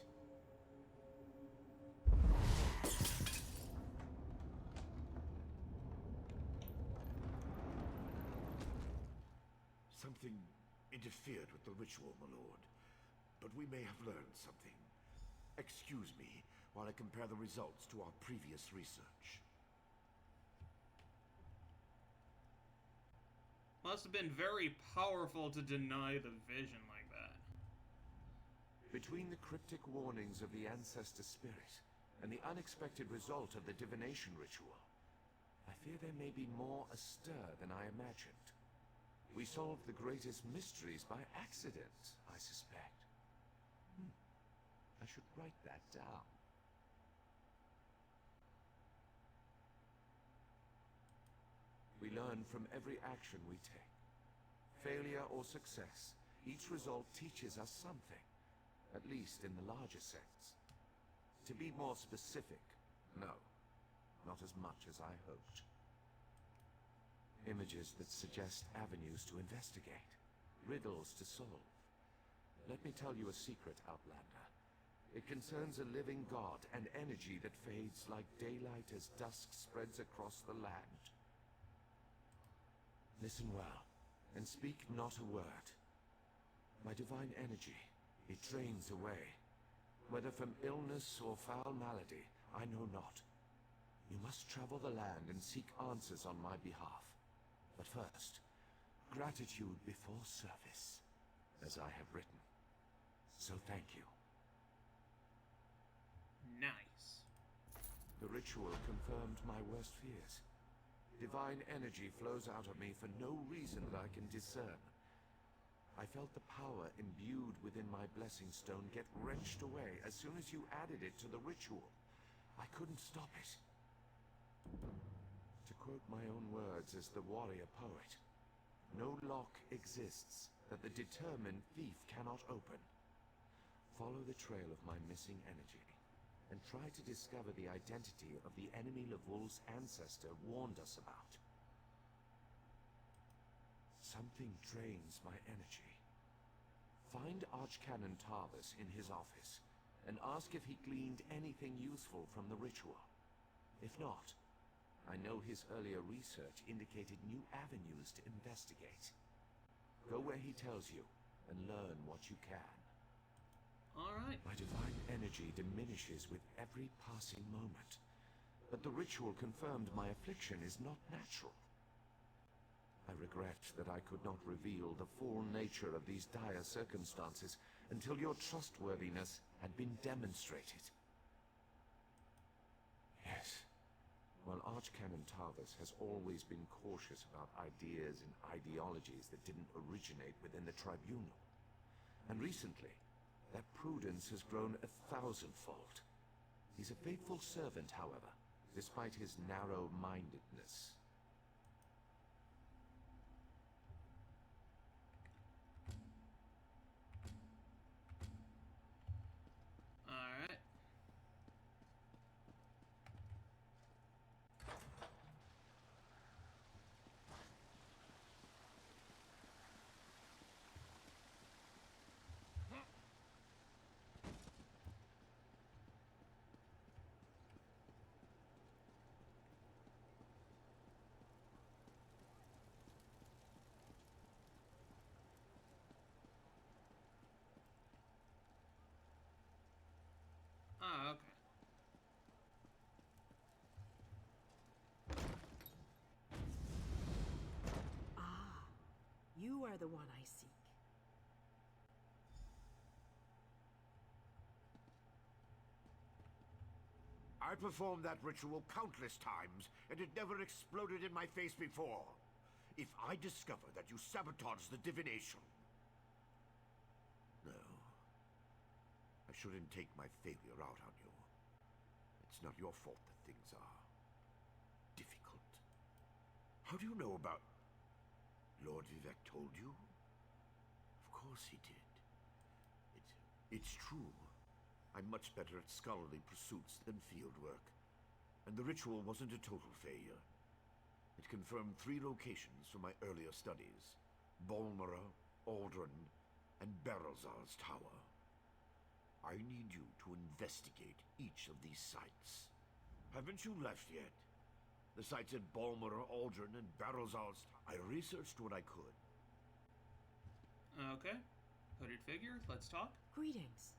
S6: Something interfered with the ritual, my lord. But we may have learned something. Excuse me while I compare the results to our previous research.
S1: Must have been very powerful to deny the vision like that.
S11: Between the cryptic warnings of the ancestor spirit and the unexpected result of the divination ritual, I fear there may be more astir than I imagined. We solved the greatest mysteries by accident, I suspect. I should write that down. We learn from every action we take. Failure or success, each result teaches us something, at least in the larger sense. To be more specific, no, not as much as I hoped. Images that suggest avenues to investigate, riddles to solve. Let me tell you a secret, Outlander. It concerns a living god and energy that fades like daylight as dusk spreads across the land. Listen well, and speak not a word. My divine energy, it drains away. Whether from illness or foul malady, I know not. You must travel the land and seek answers on my behalf. But first, gratitude before service, as I have written. So thank you.
S1: Nice.
S11: The ritual confirmed my worst fears. Divine energy flows out of me for no reason that I can discern. I felt the power imbued within my blessing stone get wrenched away as soon as you added it to the ritual. I couldn't stop it. To quote my own words as the warrior poet, no lock exists that the determined thief cannot open. Follow the trail of my missing energy, and try to discover the identity of the enemy Levol's ancestor warned us about. Something drains my energy. Find Archcanon Tarvis in his office, and ask if he gleaned anything useful from the ritual. If not, I know his earlier research indicated new avenues to investigate. Go where he tells you, and learn what you can.
S1: Alright.
S11: My divine energy diminishes with every passing moment, but the ritual confirmed my affliction is not natural. I regret that I could not reveal the full nature of these dire circumstances until your trustworthiness had been demonstrated. Yes. While Archcanon Tarvis has always been cautious about ideas and ideologies that didn't originate within the tribunal, and recently, that prudence has grown 1,000-fold. He's a faithful servant, however, despite his narrow-mindedness.
S1: Alright. Ah, okay.
S5: Ah, you are the one I seek.
S6: I performed that ritual countless times, and it never exploded in my face before. If I discover that you sabotaged the divination... No. I shouldn't take my failure out on you. It's not your fault that things are... difficult. How do you know about... Lord Vivek told you? Of course he did. It's true. I'm much better at scholarly pursuits than field work, and the ritual wasn't a total failure. It confirmed 3 locations from my earlier studies: Bolmora, Aldrin, and Barrelzar's Tower. I need you to investigate each of these sites. Haven't you left yet? The sites at Bolmora, Aldrin, and Barrelzar's... I researched what I could.
S1: Okay. Hooded figure, let's talk.
S5: Greetings.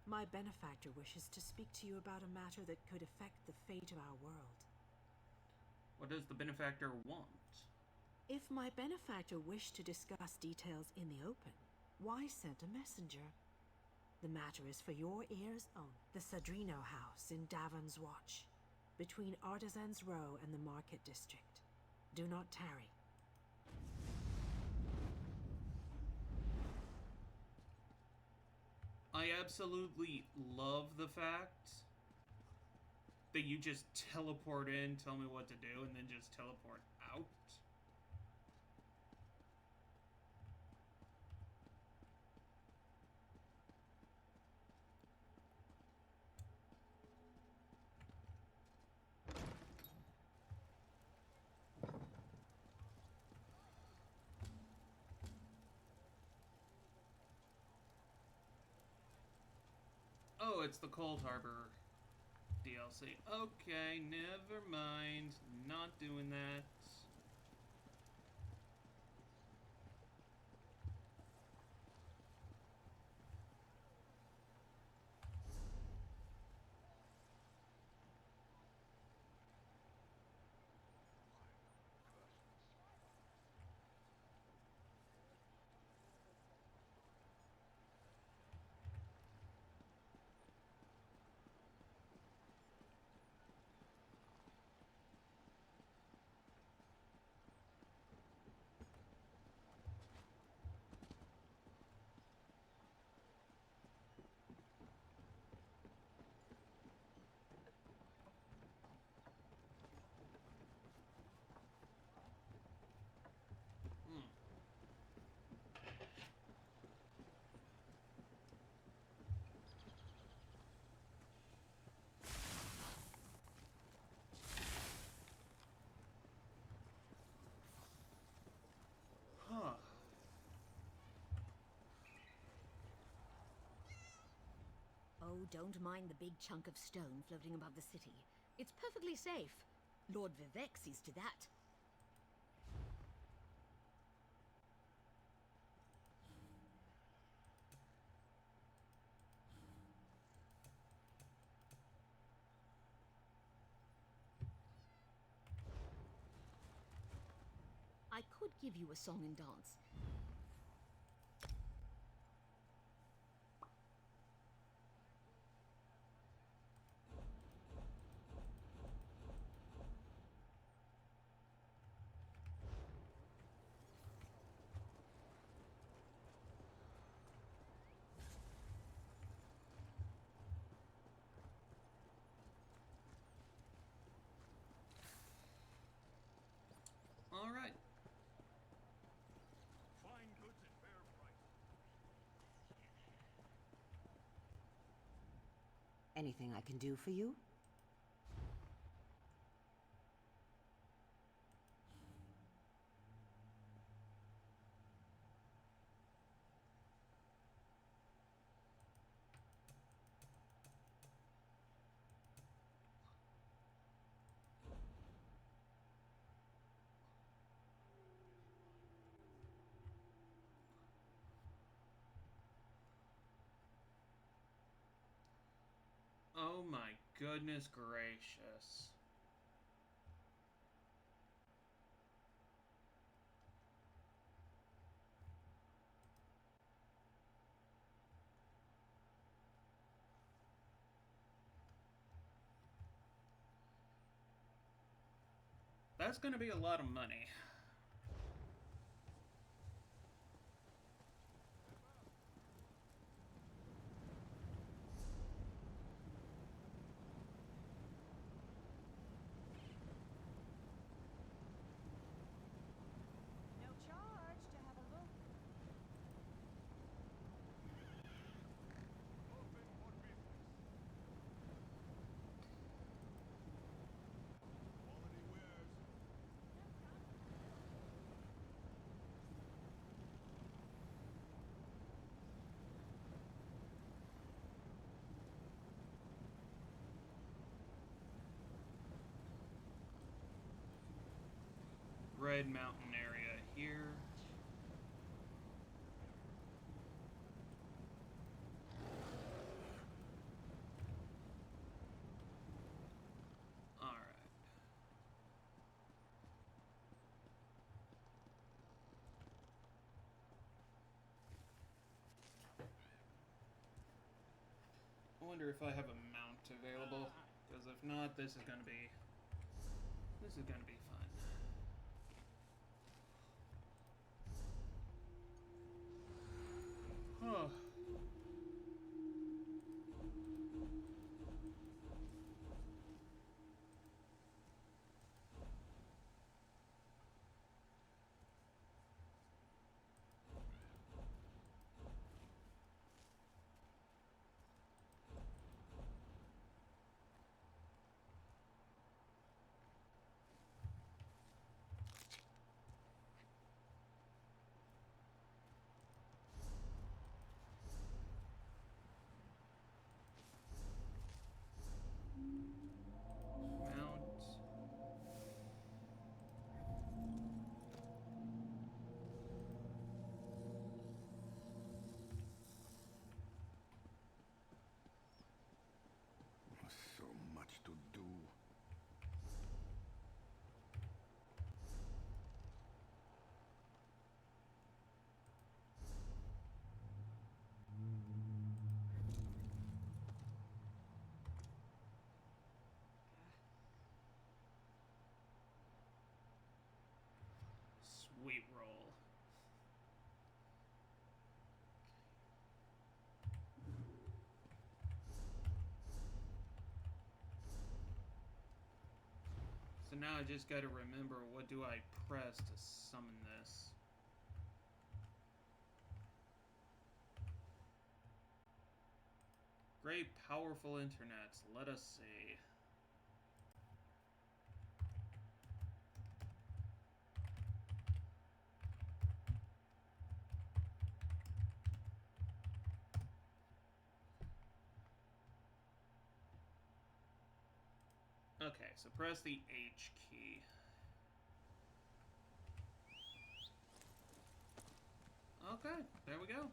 S5: My benefactor wishes to speak to you about a matter that could affect the fate of our world.
S1: What does the benefactor want?
S5: If my benefactor wished to discuss details in the open, why send a messenger? The matter is for your ears only. The Sadrino House in Davon's Watch, between Artisans Row and the Market District. Do not tarry.
S1: I absolutely love the fact that you just teleport in, tell me what to do, and then just teleport out. Oh, it's the Cold Harbor DLC. Okay, never mind. Not doing that.
S4: Oh, don't mind the big chunk of stone floating above the city. It's perfectly safe. Lord Vivek sees to that. I could give you a song and dance.
S1: All right.
S9: Fine goods at fair price.
S3: Anything I can do for you?
S1: Oh my goodness gracious. That's gonna be a lot of money.
S5: No charge to have a look.
S9: Open for business.
S1: red mountain area here. I wonder if I have a mount available, because if not, this is gonna be fun. Huh.
S9: So much to do.
S1: Sweet roll. So now I just gotta remember, what do I press to summon this? Great powerful internets, let us see. Okay, so press the H key. Okay, there we go.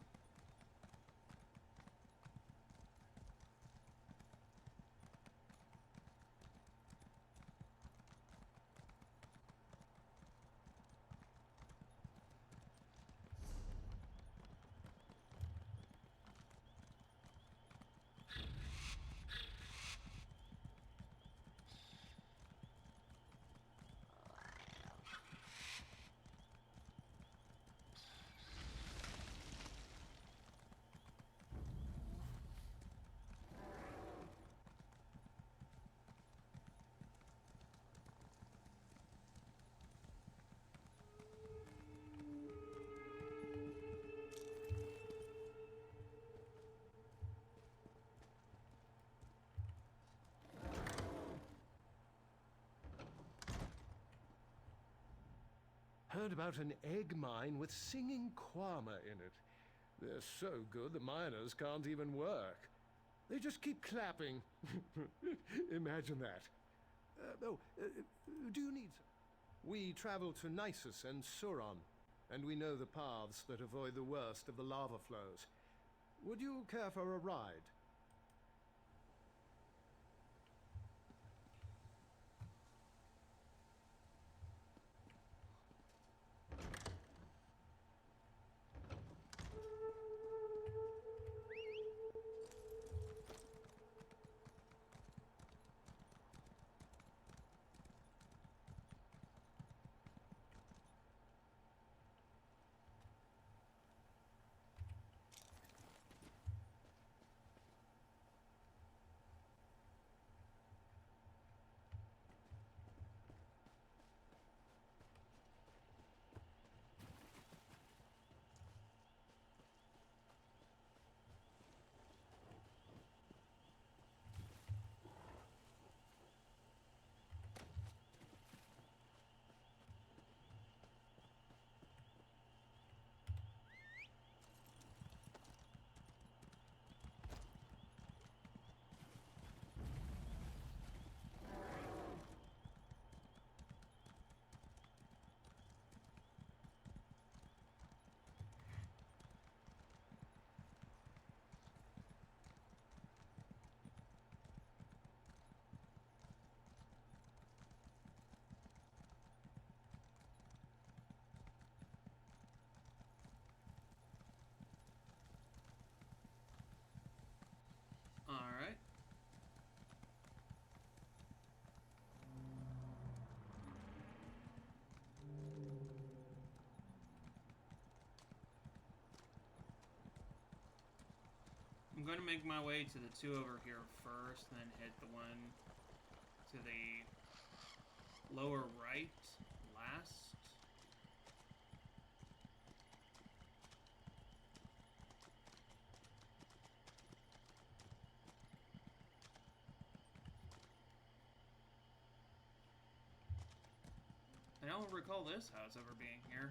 S8: Heard about an egg mine with singing kwama in it. They're so good the miners can't even work. They just keep clapping. Imagine that. Do you need... We travel to Nisus and Suron, and we know the paths that avoid the worst of the lava flows. Would you care for a ride?
S1: I'm going to make my way to the two over here first, then hit the one to the lower right last. I don't recall this house ever being here.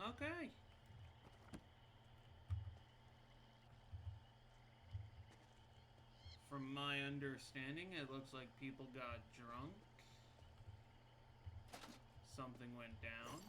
S1: Okay. From my understanding, it looks like people got drunk. Something went down.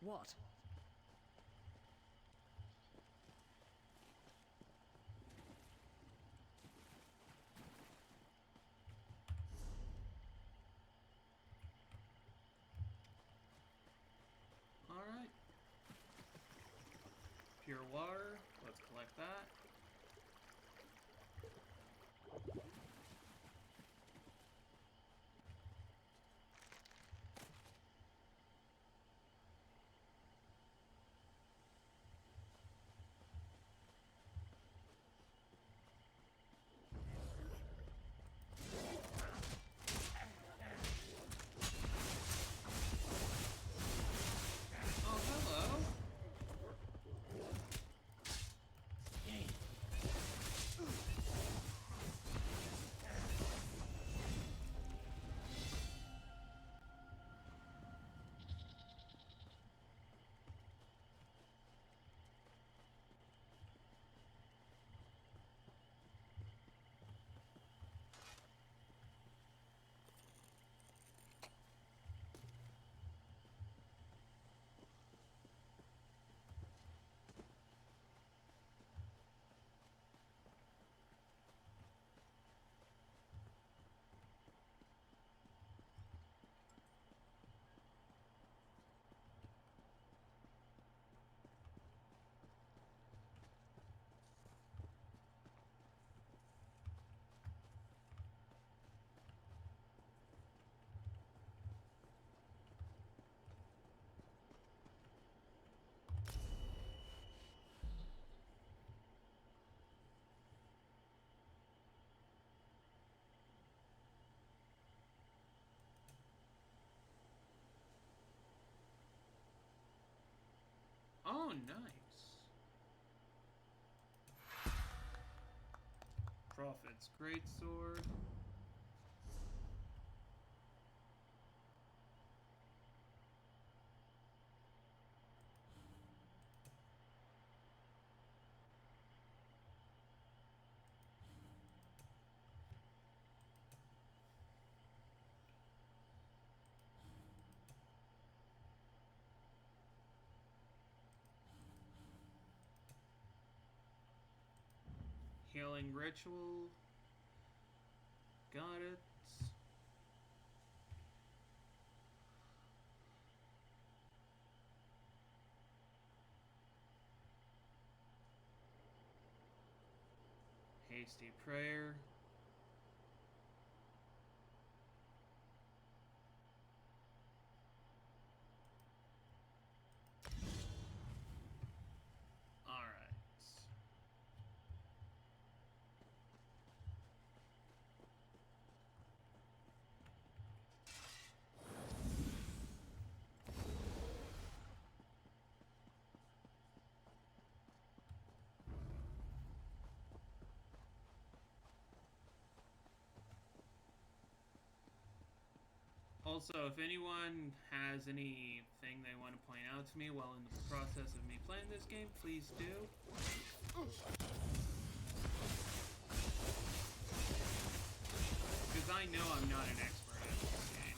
S10: What?
S1: All right. Pure water. Let's collect that. Oh, hello. Oh, nice. Prophet's Greatsword. Healing Ritual. Got it. Hasty Prayer. Alright. Also, if anyone has anything they want to point out to me while in the process of me playing this game, please do. Because I know I'm not an expert at this game.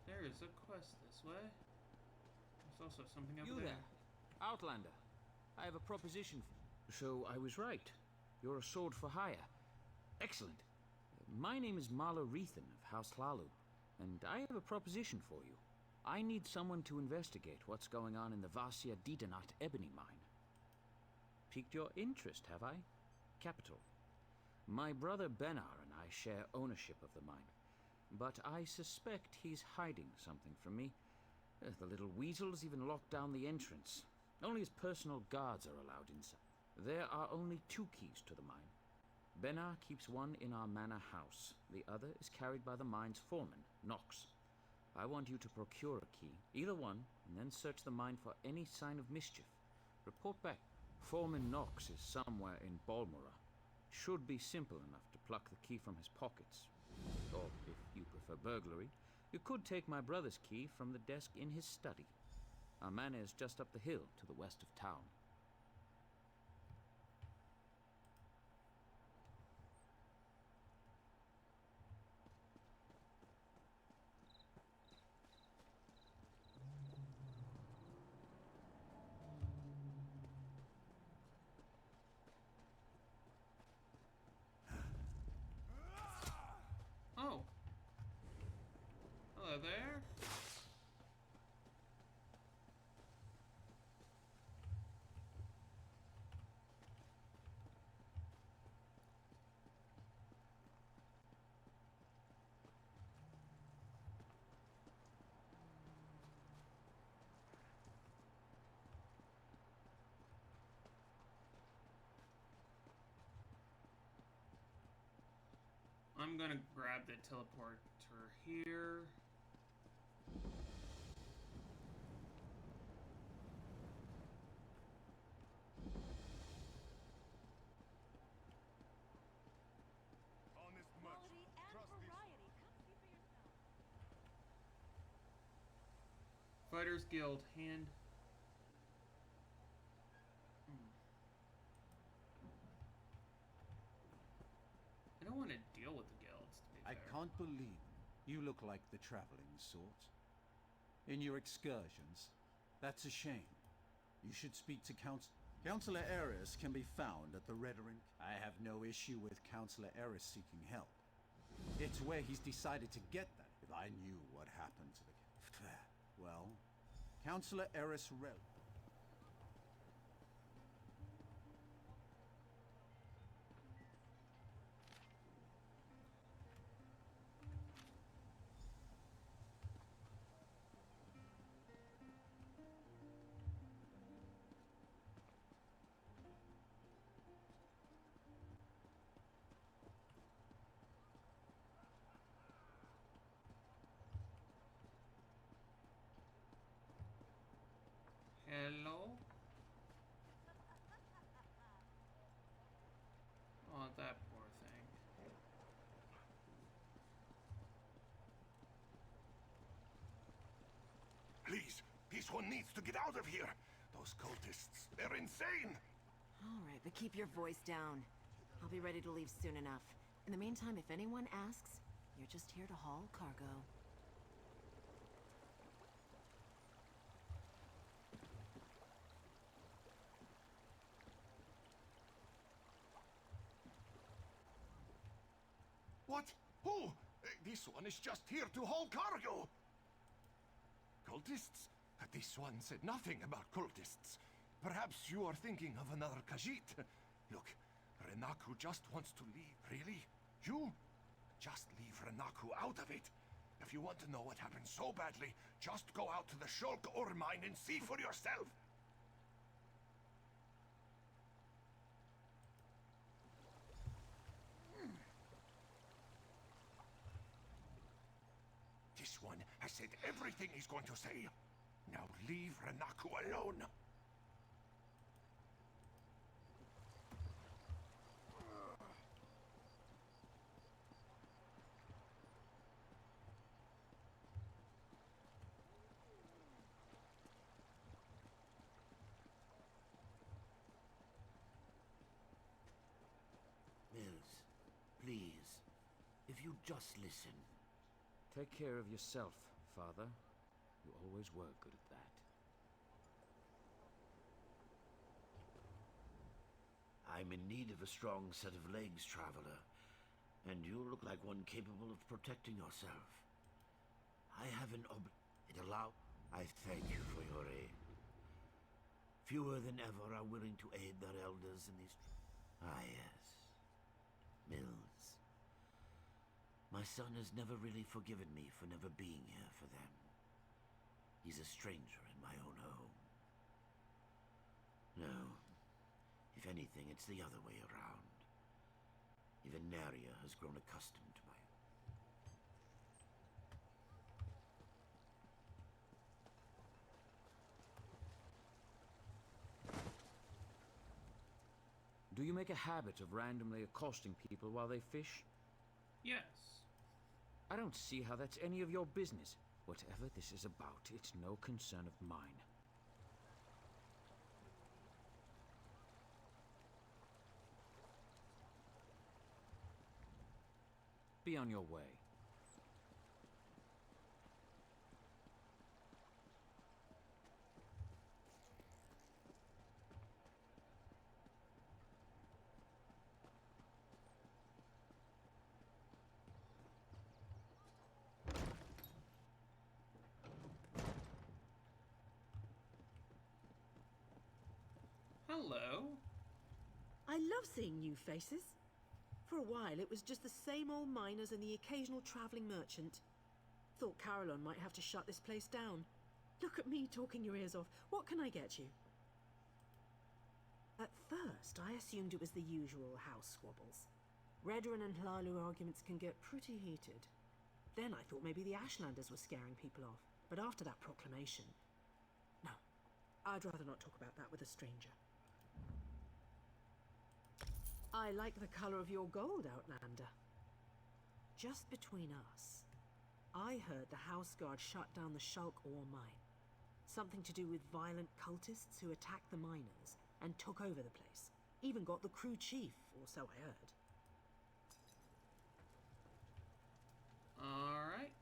S1: There is a quest this way. There's also something up
S2: You
S1: there.
S2: there, Outlander. I have a proposition for you. So I was right. You're a sword for hire. Excellent. My name is Marlo Rethan of House Hlalu, and I have a proposition for you. I need someone to investigate what's going on in the Vasia Didanat ebony mine. Piqued your interest, have I? Capital. My brother Benar and I share ownership of the mine, but I suspect he's hiding something from me. The little weasel's even locked down the entrance. Only his personal guards are allowed inside. There are only 2 keys to the mine. Benar keeps one in our manor house. The other is carried by the mine's foreman, Nox. I want you to procure a key, either one, and then search the mine for any sign of mischief. Report back. Foreman Nox is somewhere in Balmora. Should be simple enough to pluck the key from his pockets. Or, if you prefer burglary, you could take my brother's key from the desk in his study. Our manor is just up the hill to the west of town.
S1: Oh. Hello there. I'm gonna grab the teleporter here.
S9: Honest much. Trust this.
S1: Fighters Guild hand. I don't want to deal with the guilds, to be
S14: I
S1: fair.
S14: can't believe you look like the traveling sort. In your excursions, that's a shame. You should speak to Counselor Eris can be found at the Red Ring. I have no issue with Counselor Eris seeking help. It's where he's decided to get that. If I knew what happened to the... Well, Counselor Eris Rel...
S1: Hello? Oh, that poor thing.
S6: Please, this one needs to get out of here. Those cultists, they're insane.
S15: All right, but keep your voice down. I'll be ready to leave soon enough. In the meantime, if anyone asks, you're just here to haul cargo.
S6: What? Who? This one is just here to haul cargo. Cultists? This one said nothing about cultists. Perhaps you are thinking of another Khajiit. Look, Renaku just wants to leave. Really? You? Just leave Renaku out of it. If you want to know what happened so badly, just go out to the Shulk ore mine and see for yourself. This one has said everything he's going to say. Now leave Renaku alone. Mills, please, if you just listen.
S2: Take care of yourself, Father. You always were good at that.
S6: I'm in need of a strong set of legs, Traveler. And you look like one capable of protecting yourself. I have an I thank you for your aid. Fewer than ever are willing to aid their elders in these... Ah, yes. Mills. My son has never really forgiven me for never being here for them. He's a stranger in my own home. No. If anything, it's the other way around. Even Naria has grown accustomed to my...
S2: Do you make a habit of randomly accosting people while they fish?
S1: Yes.
S2: I don't see how that's any of your business. Whatever this is about, it's no concern of mine. Be on your way.
S1: Hello.
S5: I love seeing new faces. For a while, it was just the same old miners and the occasional traveling merchant. Thought Carolyn might have to shut this place down. Look at me talking your ears off. What can I get you? At first, I assumed it was the usual house squabbles. Redoran and Hlalu arguments can get pretty heated. Then I thought maybe the Ashlanders were scaring people off. But after that proclamation... No, I'd rather not talk about that with a stranger. I like the color of your gold, Outlander. Just between us, I heard the House Guard shut down the Shulk ore mine. Something to do with violent cultists who attacked the miners and took over the place. Even got the crew chief, or so I heard.
S1: All right.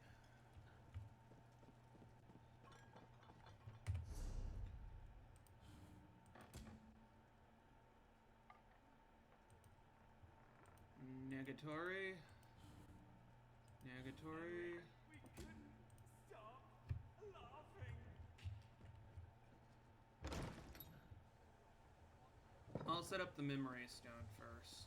S1: Negatory. Negatory.
S16: We couldn't stop laughing.
S1: I'll set up the memory stone first.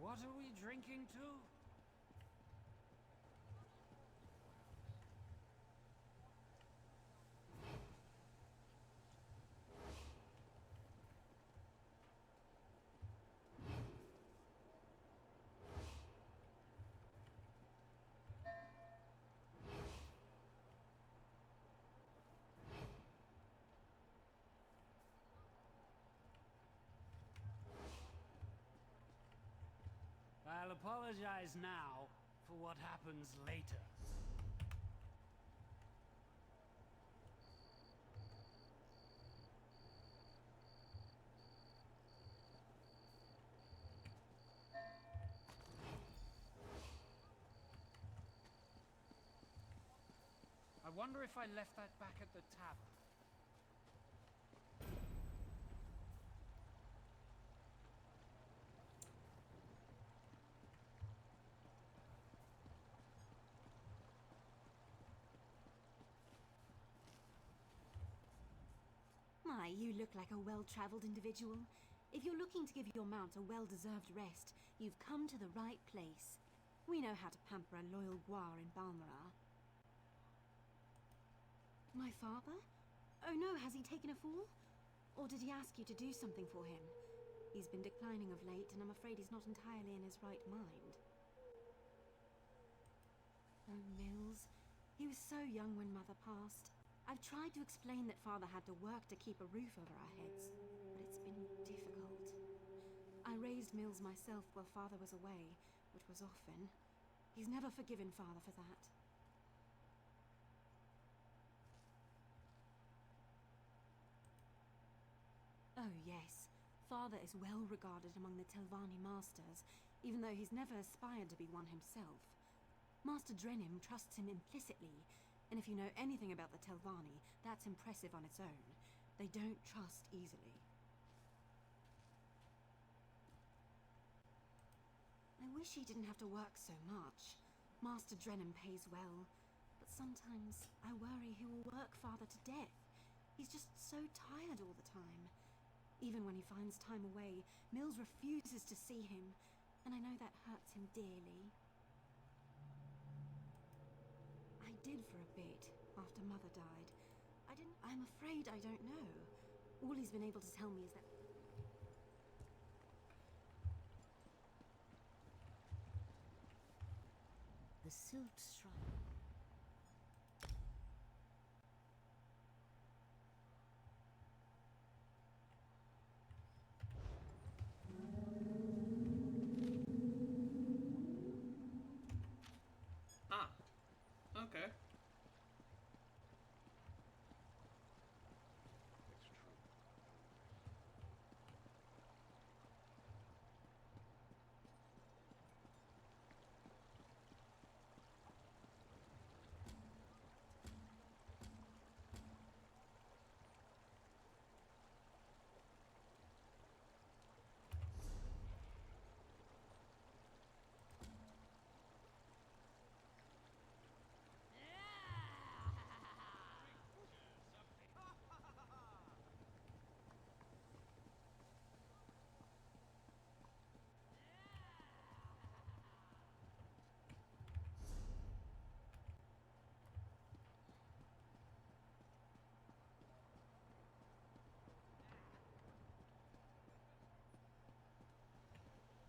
S16: What are we drinking to? I'll apologize now for what happens later. I wonder if I left that back at the tavern.
S5: My, you look like a well-traveled individual. If you're looking to give your mount a well-deserved rest, you've come to the right place. We know how to pamper a loyal guar in Balmoral. My father? Oh no, has he taken a fall? Or did he ask you to do something for him? He's been declining of late, and I'm afraid he's not entirely in his right mind. Oh, Mills. He was so young when Mother passed. I've tried to explain that Father had to work to keep a roof over our heads, but it's been difficult. I raised Mills myself while Father was away, which was often. He's never forgiven Father for that. Oh, yes. Father is well regarded among the Telvanni masters, even though he's never aspired to be one himself. Master Drenham trusts him implicitly, and if you know anything about the Telvanni, that's impressive on its own. They don't trust easily. I wish he didn't have to work so much. Master Drenham pays well, but sometimes I worry he will work Father to death. He's just so tired all the time. Even when he finds time away, Mills refuses to see him, and I know that hurts him dearly. I did for a bit, after Mother died. I'm afraid I don't know. All he's been able to tell me is that...
S3: The Silt Shrine.
S1: Ah, okay.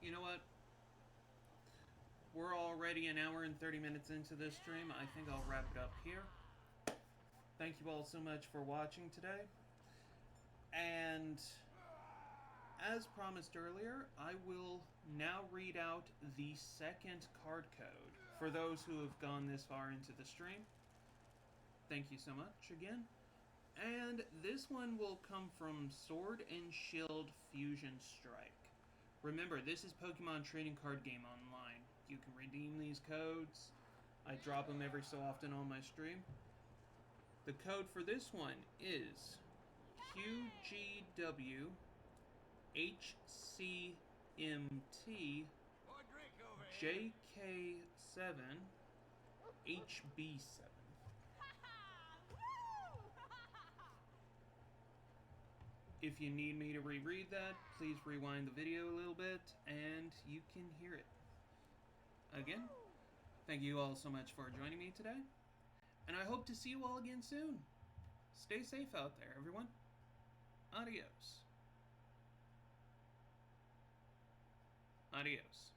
S1: You know what? We're already an hour and 30 minutes into this stream. I think I'll wrap it up here. Thank you all so much for watching today. And as promised earlier, I will now read out the second card code for those who have gone this far into the stream. Thank you so much again. And this one will come from Sword and Shield Fusion Strike. Remember, this is Pokemon Trading Card Game Online. You can redeem these codes. I drop them every so often on my stream. The code for this one is QGW HCMT JK7 HB7. If you need me to reread that, please rewind the video a little bit and you can hear it. Again, thank you all so much for joining me today, and I hope to see you all again soon. Stay safe out there, everyone. Adios. Adios.